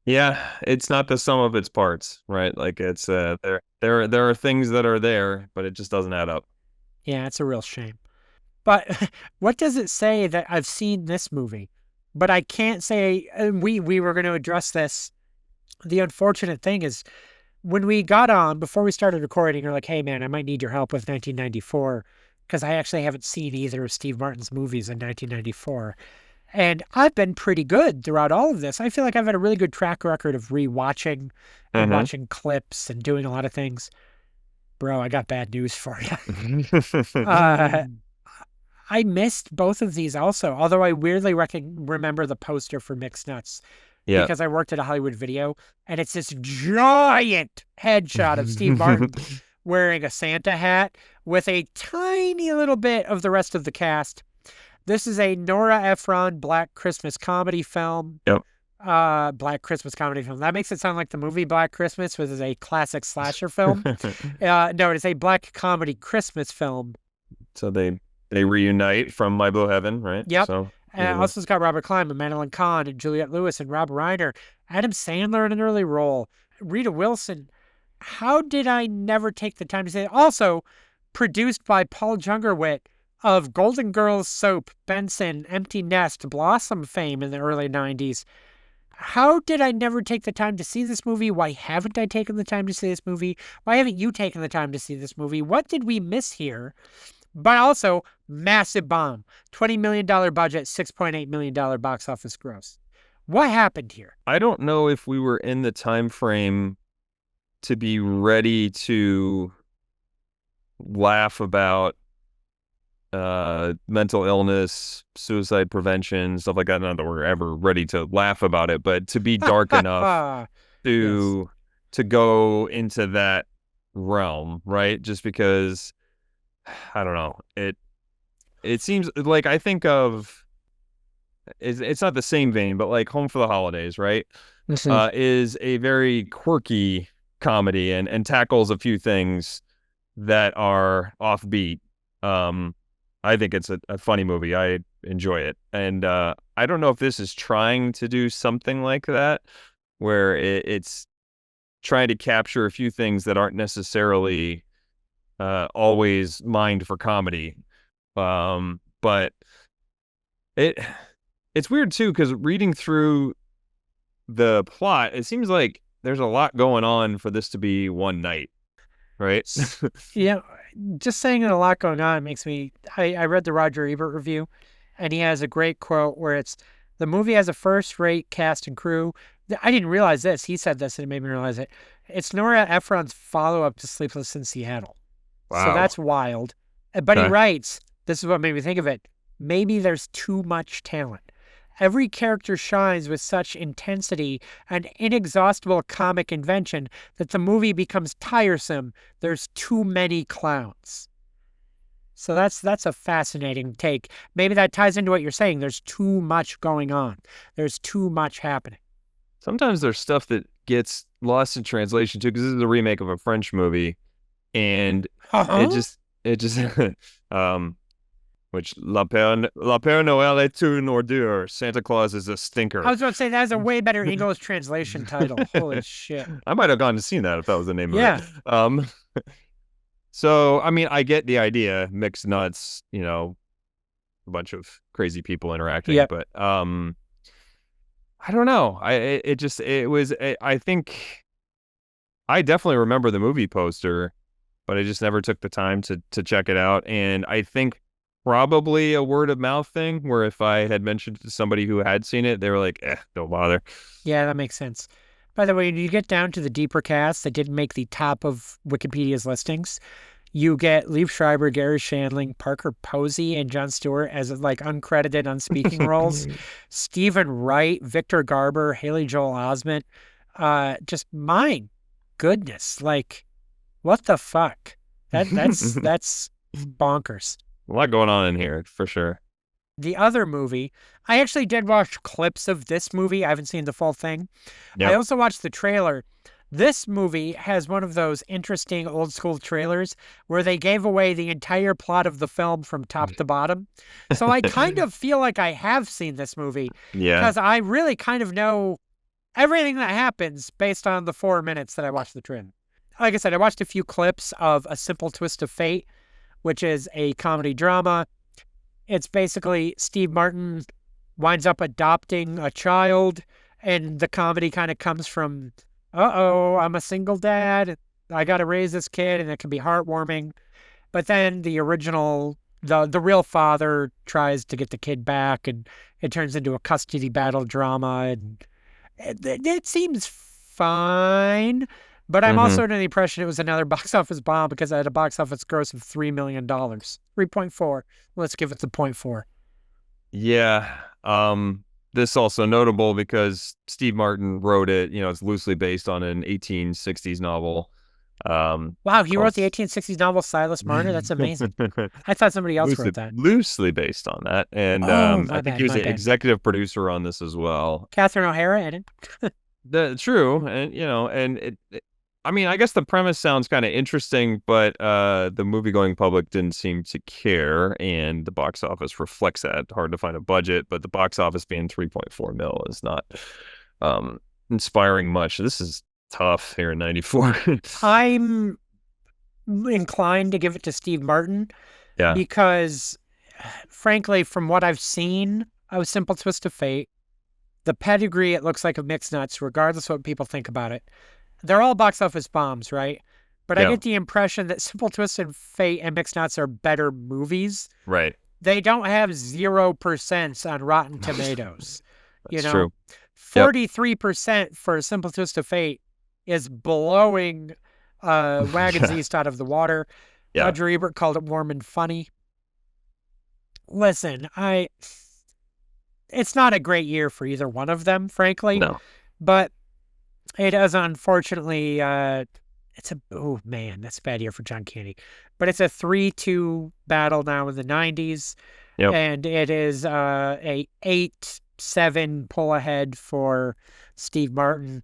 Yeah, it's not the sum of its parts, right? Like it's there are things that are there, but it just doesn't add up. Yeah, it's a real shame. But what does it say that I've seen this movie? But I can't say, and we were going to address this. The unfortunate thing is when we got on, before we started recording, you're like, hey man, I might need your help with 1994 because I actually haven't seen either of Steve Martin's movies in 1994. And I've been pretty good throughout all of this. I feel like I've had a really good track record of rewatching and watching clips and doing a lot of things. Bro, I got bad news for you. I missed both of these also, although I weirdly remember the poster for Mixed Nuts because I worked at a Hollywood Video, and it's this giant headshot of Steve Martin wearing a Santa hat with a tiny little bit of the rest of the cast. This is a Nora Ephron Black Christmas comedy film. Yep. Black Christmas comedy film. That makes it sound like the movie Black Christmas, which is a classic slasher film. No, it is a black comedy Christmas film. So they reunite from My Blue Heaven, right? Yep. So and also it's got Robert Klein and Madeline Kahn and Juliette Lewis and Rob Reiner, Adam Sandler in an early role, Rita Wilson. How did I never take the time to say it? Also, produced by Paul Jungerwit of Golden Girls soap, Benson, Empty Nest, Blossom fame in the early 90s. How did I never take the time to see this movie? Why haven't I taken the time to see this movie? Why haven't you taken the time to see this movie? What did we miss here? But also, massive bomb. $20 million budget, $6.8 million box office gross. What happened here? I don't know if we were in the time frame to be ready to laugh about mental illness, suicide prevention, stuff like that. Not that we're ever ready to laugh about it, but to be dark enough Yes. to go into that realm, right? Just because I don't know. It seems like I think of it's not the same vein, but like Home for the Holidays, right? Listen, Is a very quirky comedy and tackles a few things that are offbeat. I think it's a funny movie. I enjoy it. And I don't know if this is trying to do something like that, where it's trying to capture a few things that aren't necessarily always mined for comedy. But it it's weird too, because reading through the plot, it seems like there's a lot going on for this to be one night, right? yeah, just saying a lot going on makes me. I read the Roger Ebert review, and he has a great quote where it's the movie has a first-rate cast and crew. I didn't realize this. He said this, and it made me realize it. It's Nora Ephron's follow-up to Sleepless in Seattle, so Wow. that's wild. But he Okay. writes, this is what made me think of it. Maybe there's too much talent. Every character shines with such intensity and inexhaustible comic invention that the movie becomes tiresome. There's too many clowns. So that's a fascinating take. Maybe that ties into what you're saying. There's too much going on. There's too much happening. Sometimes there's stuff that gets lost in translation too, because this is a remake of a French movie, and it Huh? just um which La Père Noël est une ordure. Santa Claus is a I stinker. was about to say that has a way better English translation title. Holy shit. I might have gone to see that if that was the name of it. Yeah. So I mean, I get the idea, mixed nuts, a bunch of crazy people interacting, Yep. but I don't know. I think I definitely remember the movie poster, but I just never took the time to check it out. And I think probably a word of mouth thing, where if I had mentioned it to somebody who had seen it, they were like, don't bother. Yeah, that makes sense. By the way, when you get down to the deeper casts that didn't make the top of Wikipedia's listings, you get Liev Schreiber, Gary Shandling, Parker Posey, and Jon Stewart as like uncredited on speaking roles. Stephen Wright, Victor Garber, Haley Joel Osment. Just my goodness, like what the fuck? That's bonkers. A lot going on in here for sure. The other movie, I actually did watch clips of this movie. I haven't seen the full thing. I Yep. also watched the trailer. This movie has one of those interesting old school trailers where they gave away the entire plot of the film from top to bottom. So I kind of feel like I have seen this movie Yeah. because I really kind of know everything that happens based on the 4 minutes that I watched the trailer. Like I said, I watched a few clips of A Simple Twist of Fate, which is a comedy drama. It's basically Steve Martin winds up adopting a child, and the comedy kind of comes from, I'm a single dad. I got to raise this kid, and it can be heartwarming. But then the original, the real father tries to get the kid back, and it turns into a custody battle drama. And it seems fine. But I'm Hmm. also under the impression it was another box office bomb because it had a box office gross of $3 million. 3.4. Let's give it the 0.4. Yeah. This also notable because Steve Martin wrote it. It's loosely based on an 1860s novel. Wow, he Called wrote the 1860s novel Silas Marner? That's amazing. I thought somebody else loosely wrote that. loosely based on that, and Oh, I my think bad, he was my an bad. executive producer on this as well. Catherine O'Hara in it. True, and I mean, I guess the premise sounds kind of interesting, but the movie going public didn't seem to care, and the box office reflects that. Hard to find a budget, but the box office being 3.4 mil is not inspiring much. This is tough here in '94. I'm inclined to give it to Steve Martin Yeah. because, frankly, from what I've seen of Simple Twist of Fate, the pedigree it looks like of Mixed Nuts, regardless of what people think about it, they're all box office bombs, right? But I Yeah. get the impression that Simple Twist of Fate and Mixed Nuts are better movies. Right. They don't have 0% on Rotten Tomatoes. You That's know, true. Yep. 43% for Simple Twist of Fate is blowing Wagons Yeah. East out of the water. Yeah. Roger Ebert called it warm and funny. Listen, it's not a great year for either one of them, frankly, No. but it is unfortunately oh man, that's a bad year for John Candy. But it's a 3-2 battle now in the 90s, Yep. and it is a 8-7 pull ahead for Steve Martin.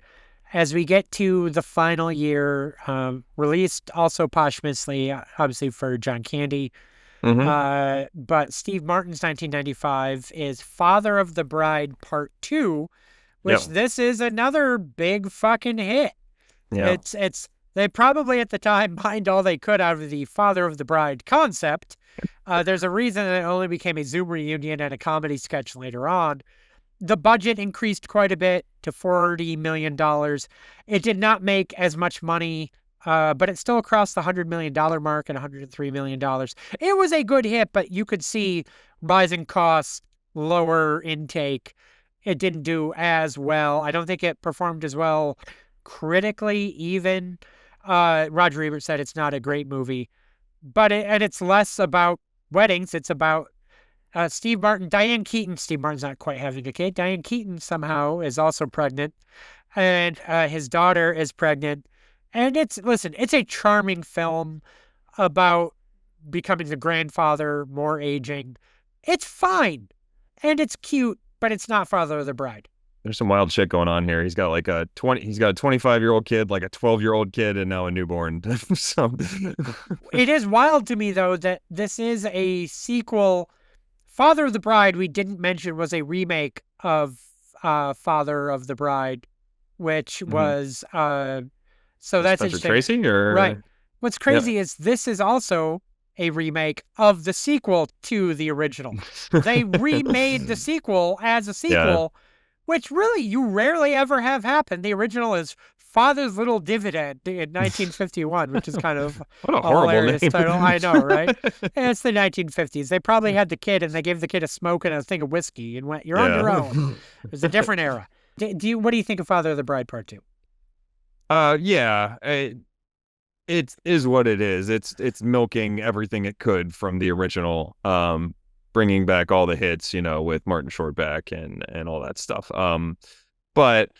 As we get to the final year, released also posthumously, obviously for John Candy. Mm-hmm. But Steve Martin's 1995 is Father of the Bride Part 2, which Yep. this is another big fucking hit. Yeah. They probably at the time mined all they could out of the Father of the Bride concept. There's a reason that it only became a Zoom reunion and a comedy sketch later on. The budget increased quite a bit to $40 million. It did not make as much money, but it still crossed the $100 million mark at $103 million. It was a good hit, but you could see rising costs, lower intake. It didn't do as well. I don't think it performed as well critically, even. Roger Ebert said it's not a great movie, but it's less about weddings. It's about Steve Martin, Diane Keaton. Steve Martin's not quite having a kid. Diane Keaton somehow is also pregnant, and his daughter is pregnant. And it's a charming film about becoming the grandfather, more aging. It's fine, and it's cute, but it's not Father of the Bride. There's some wild shit going on here. He's got like a 25-year-old kid, like a 12-year-old kid, and now a newborn. So It is wild to me, though, that this is a sequel. Father of the Bride, we didn't mention, was a remake of Father of the Bride, which Mhm. was so that's Spencer interesting. Tracy Right. or What's yeah. crazy is this is also a remake of the sequel to the original. They remade the sequel as a Yeah. sequel, which really you rarely ever have happen. The original is Father's Little Dividend in 1951, which is kind of What a a horrible hilarious name. title. I know, right? And it's the 1950s. They probably had the kid and they gave the kid a smoke and a thing of whiskey and went, "You're on your Yeah. own." It was a different era. What do you think of Father of the Bride Part 2? Yeah. It is what it is. It's milking everything it could from the original. Bringing back all the hits, with Martin Short and all that stuff. But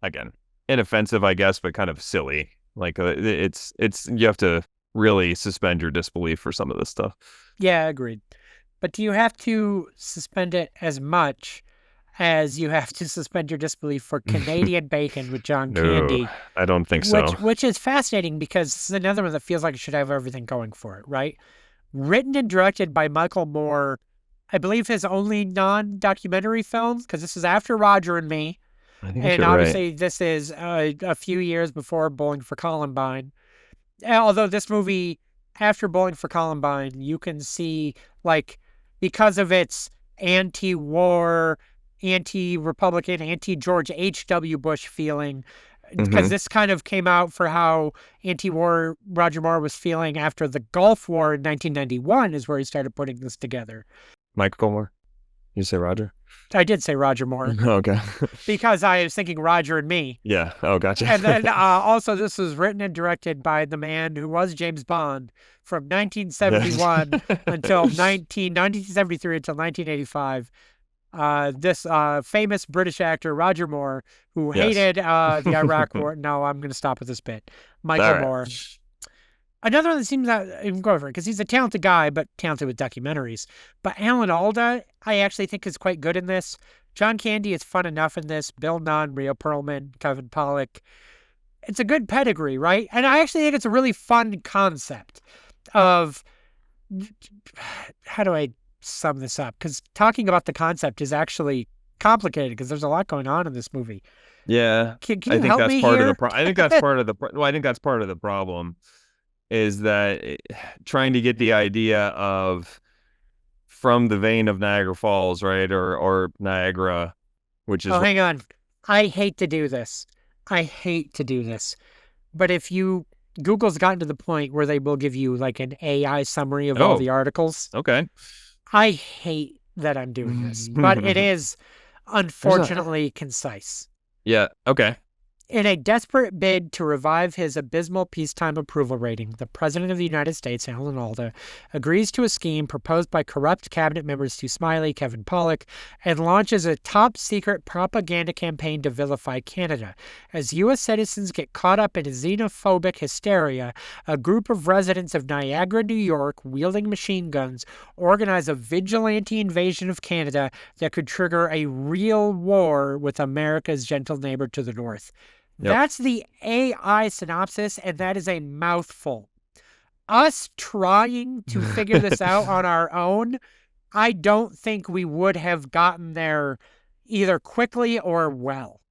again, inoffensive, I guess, but kind of silly. Like it's you have to really suspend your disbelief for some of this stuff. Yeah, agreed. But do you have to suspend it as much as you have to suspend your disbelief for Canadian Bacon with John No, Candy, I don't think which so. which is fascinating because this is another one that feels like it should have everything going for it, right? Written and directed by Michael Moore, I believe his only non-documentary film, because this is after Roger and Me, I think and you're right. obviously this is a few years before Bowling for Columbine. Although this movie, after Bowling for Columbine, you can see, like, because of its anti-war, anti-Republican, anti-George H.W. Bush feeling, because Hmm. this kind of came out for how anti-war Roger Moore was feeling after the Gulf War in 1991 is where he started putting this together. Michael Moore. You say Roger? I did say Roger Moore Okay. because I was thinking Roger and Me. Yeah. Oh, gotcha. And then also this was written and directed by the man who was James Bond from 1971 until 1973 until 1985. This famous British actor, Roger Moore, who Yes. hated the Iraq War. No, I'm going to stop with this bit. All Michael right. Moore. Another one that seems that go over it because he's a talented guy, but talented with documentaries. But Alan Alda, I actually think is quite good in this. John Candy is fun enough in this. Bill Nunn, Rhea Perlman, Kevin Pollak. It's a good pedigree, right? And I actually think it's a really fun concept of how do I sum this up? Because talking about the concept is actually complicated because there's a lot going on in this movie. Yeah, Can I you think help that's me part of the here? pro. I think that's part of the. Well, I think that's part of the problem is that trying to get the idea of from the vein of Niagara Falls, right, or Niagara, which Oh, is hang on. I hate to do this. I hate to do this. But if you Google's gotten to the point where they will give you like an AI summary of all oh, the articles. okay. I hate that I'm doing this, but it is There's a unfortunately concise. yeah, okay. In a desperate bid to revive his abysmal peacetime approval rating, the President of the United States, Alan Alda, agrees to a scheme proposed by corrupt cabinet members Stu Smiley, Kevin Pollak, and launches a top-secret propaganda campaign to vilify Canada. As U.S. citizens get caught up in xenophobic hysteria, a group of residents of Niagara, New York, wielding machine guns, organize a vigilante invasion of Canada that could trigger a real war with America's gentle neighbor to the north. Yep. That's the AI synopsis, and that is a mouthful. Us trying to figure this out on our own, I don't think we would have gotten there either quickly or well.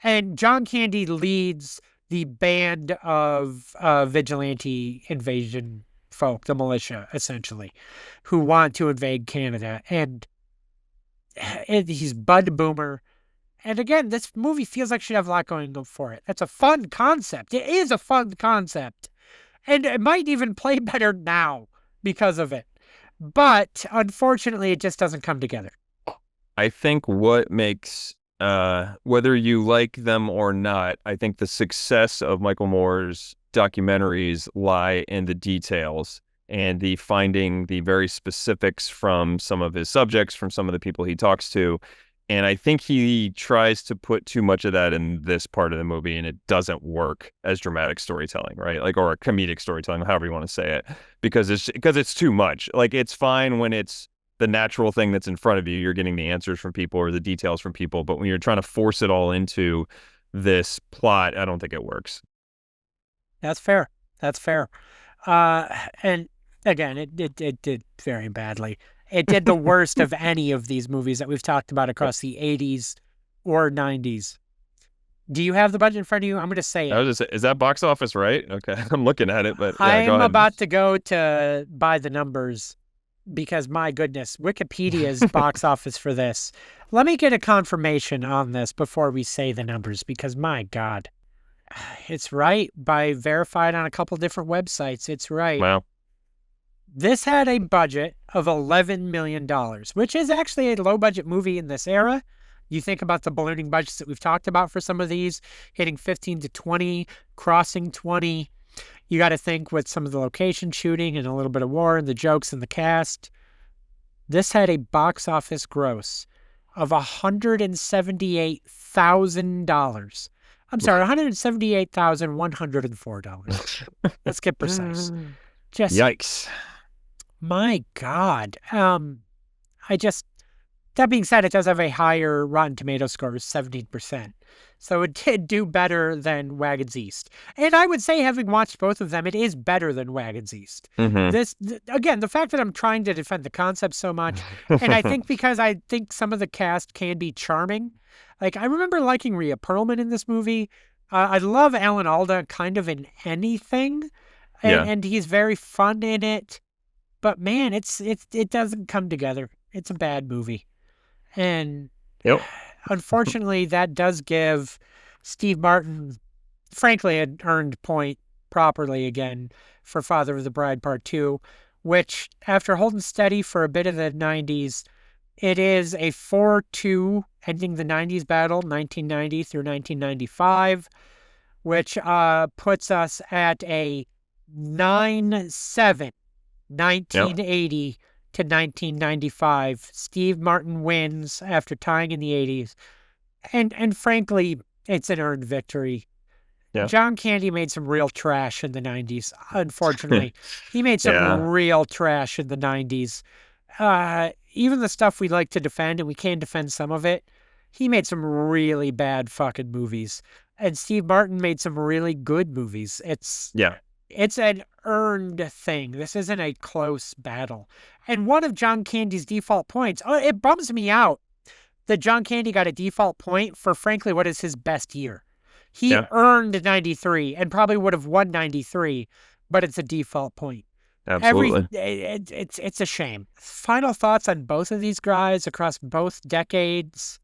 And John Candy leads the band of vigilante invasion folk, the militia, essentially, who want to invade Canada. And he's Bud Boomer. And again, this movie feels like it should have a lot going for it. That's a fun concept. It is a fun concept. And it might even play better now because of it. But unfortunately, it just doesn't come together. I think what makes whether you like them or not, I think the success of Michael Moore's documentaries lie in the details and the finding the very specifics from some of his subjects, from some of the people he talks to. And I think he tries to put too much of that in this part of the movie, and it doesn't work as dramatic storytelling, right? Like, or a comedic storytelling, however you want to say it, because it's too much. Like, it's fine when it's the natural thing that's in front of you. You're getting the answers from people or the details from people, but when you're trying to force it all into this plot, I don't think it works. That's fair. That's fair. And again, it did very badly. It did the worst of any of these movies that we've talked about Yep. across the 80s or 90s. Do you have the budget in front of you? I'm going to say I it. was just, is that box office right? Okay, I'm looking at it, but yeah, go I'm ahead. about to go to buy the numbers because my goodness, Wikipedia's box office for this. Let me get a confirmation on this before we say the numbers because my God, it's right by verified on a couple different websites. It's right. Wow. This had a budget of $11 million, which is actually a low budget movie in this era. You think about the ballooning budgets that we've talked about for some of these, hitting 15 to 20, crossing 20. You got to think with some of the location shooting and a little bit of war and the jokes and the cast. This had a box office gross of $178,000. I'm sorry, $178,104. Let's get precise. Just Yikes. my God. That being said, it does have a higher Rotten Tomato score of 17%. So it did do better than Wagons East. And I would say, having watched both of them, it is better than Wagons East. Again, the fact that I'm trying to defend the concept so much, and I think because I think some of the cast can be charming. Like, I remember liking Rhea Perlman in this movie. I love Alan Alda kind of in anything. And he's very fun in it. But man, it doesn't come together. It's a bad movie. And Yep. unfortunately, that does give Steve Martin, frankly, an earned point properly again for Father of the Bride Part 2, which, after holding steady for a bit of the 90s, it is a 4-2 ending the 90s battle, 1990 through 1995, which puts us at a 9-7, 1980 to 1995. Steve Martin wins after tying in the 80s. And frankly, it's an earned victory. Yeah. John Candy made some real trash in the 90s, unfortunately. He made some Yeah. real trash in the 90s. Even the stuff we like to defend, and we can defend some of it, he made some really bad fucking movies. And Steve Martin made some really good movies. It's an earned thing. This isn't a close battle. And one of John Candy's default points, it bums me out that John Candy got a default point for, frankly, what is his best year. He Yeah, earned 93 and probably would have won 93, but it's a default point. absolutely. It's a shame. Final thoughts on both of these guys across both decades.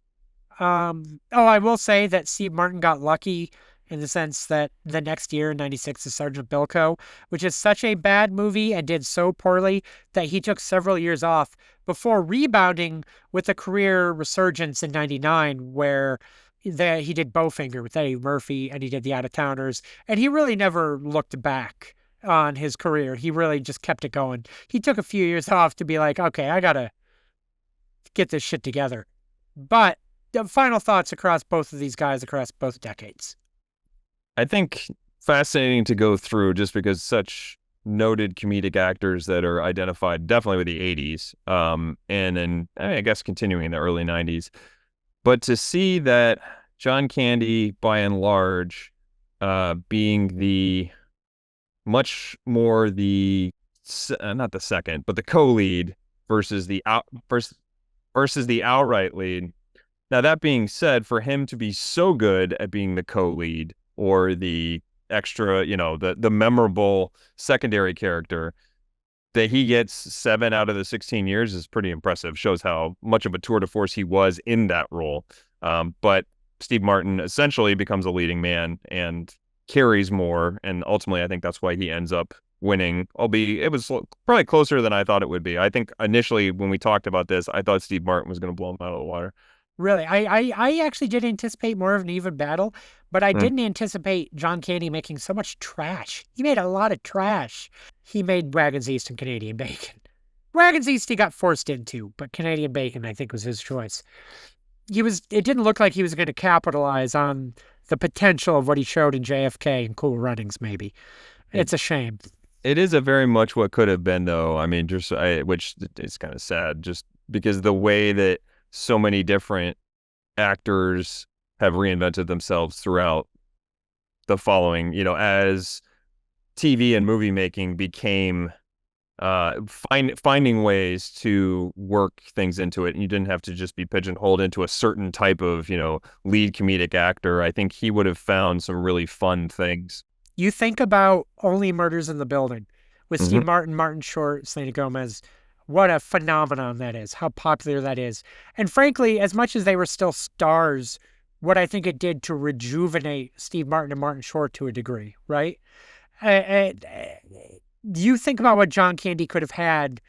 I will say that Steve Martin got lucky in the sense that the next year in 96 is Sergeant Bilko, which is such a bad movie and did so poorly that he took several years off before rebounding with a career resurgence in 99 where he did Bowfinger with Eddie Murphy and he did The Out-of-Towners, and he really never looked back on his career. He really just kept it going. He took a few years off to be like, okay, I gotta get this shit together. But the final thoughts across both of these guys across both decades. I think fascinating to go through just because such noted comedic actors that are identified definitely with the 80s, and then I guess continuing in the early 90s. But to see that John Candy, by and large, being the much more the not the second, but the co-lead versus versus the outright lead. Now that being said, for him to be so good at being the co-lead or the extra, the memorable secondary character that he gets 7 out of the 16 years is pretty impressive. Shows how much of a tour de force he was in that role. But Steve Martin essentially becomes a leading man and carries more. And ultimately, I think that's why he ends up winning, albeit it was probably closer than I thought it would be. I think initially when we talked about this, I thought Steve Martin was going to blow him out of the water. Really, I actually did anticipate more of an even battle, but I didn't anticipate John Candy making so much trash. He made a lot of trash. He made Wagons East and Canadian Bacon. Wagons East he got forced into, but Canadian Bacon I think was his choice. It didn't look like he was going to capitalize on the potential of what he showed in JFK and Cool Runnings, maybe. It's a shame. It is a very much what could have been, though. I mean, which is kind of sad, just because the way that so many different actors have reinvented themselves throughout the following, as TV and movie making became finding ways to work things into it, and you didn't have to just be pigeonholed into a certain type of, lead comedic actor. I think he would have found some really fun things. You think about Only Murders in the Building with Steve Martin, Martin Short, Selena Gomez. What a phenomenon that is, how popular that is. And frankly, as much as they were still stars, what I think it did to rejuvenate Steve Martin and Martin Short to a degree, right? You think about what John Candy could have had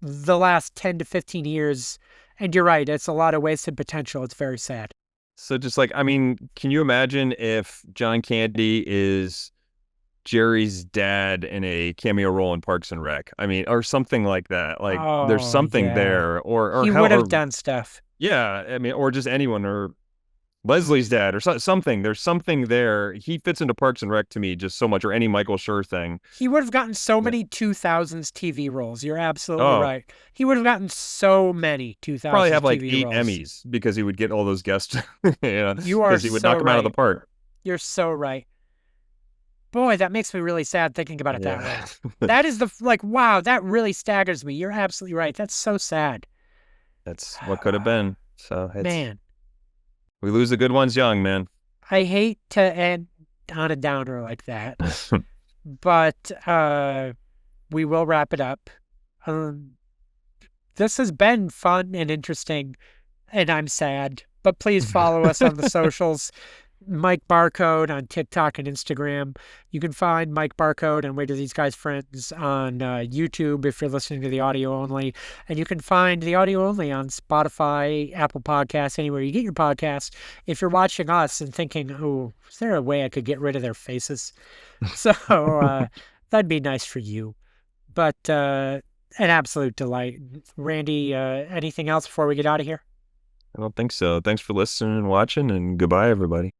the last 10 to 15 years, and you're right, it's a lot of wasted potential. It's very sad. So just can you imagine if John Candy is Jerry's dad in a cameo role in Parks and Rec? I mean, or something like that. There's something there, or he would have done stuff. Yeah, I mean, or just anyone, or Leslie's dad, or something. There's something there. He fits into Parks and Rec to me just so much, or any Michael Schur thing. He would have gotten so many 2000s TV roles. You're absolutely right. He would have gotten so many 2000s probably have TV 8 roles. Emmys because he would get all those guests. You are because he would knock them out of the park. You're so right. Boy, that makes me really sad thinking about it that way. That is wow, that really staggers me. You're absolutely right. That's so sad. That's what could have been. So man, we lose the good ones young, man. I hate to end on a downer like that, but we will wrap it up. This has been fun and interesting, and I'm sad. But please follow us on the socials. Mike Barcode on TikTok and Instagram. You can find Mike Barcode and Wait Are These Guys Friends on YouTube if you're listening to the audio only. And you can find the audio only on Spotify, Apple Podcasts, anywhere you get your podcasts. If you're watching us and thinking, oh, is there a way I could get rid of their faces? So that'd be nice for you. But an absolute delight. Randy, anything else before we get out of here? I don't think so. Thanks for listening and watching, and goodbye, everybody.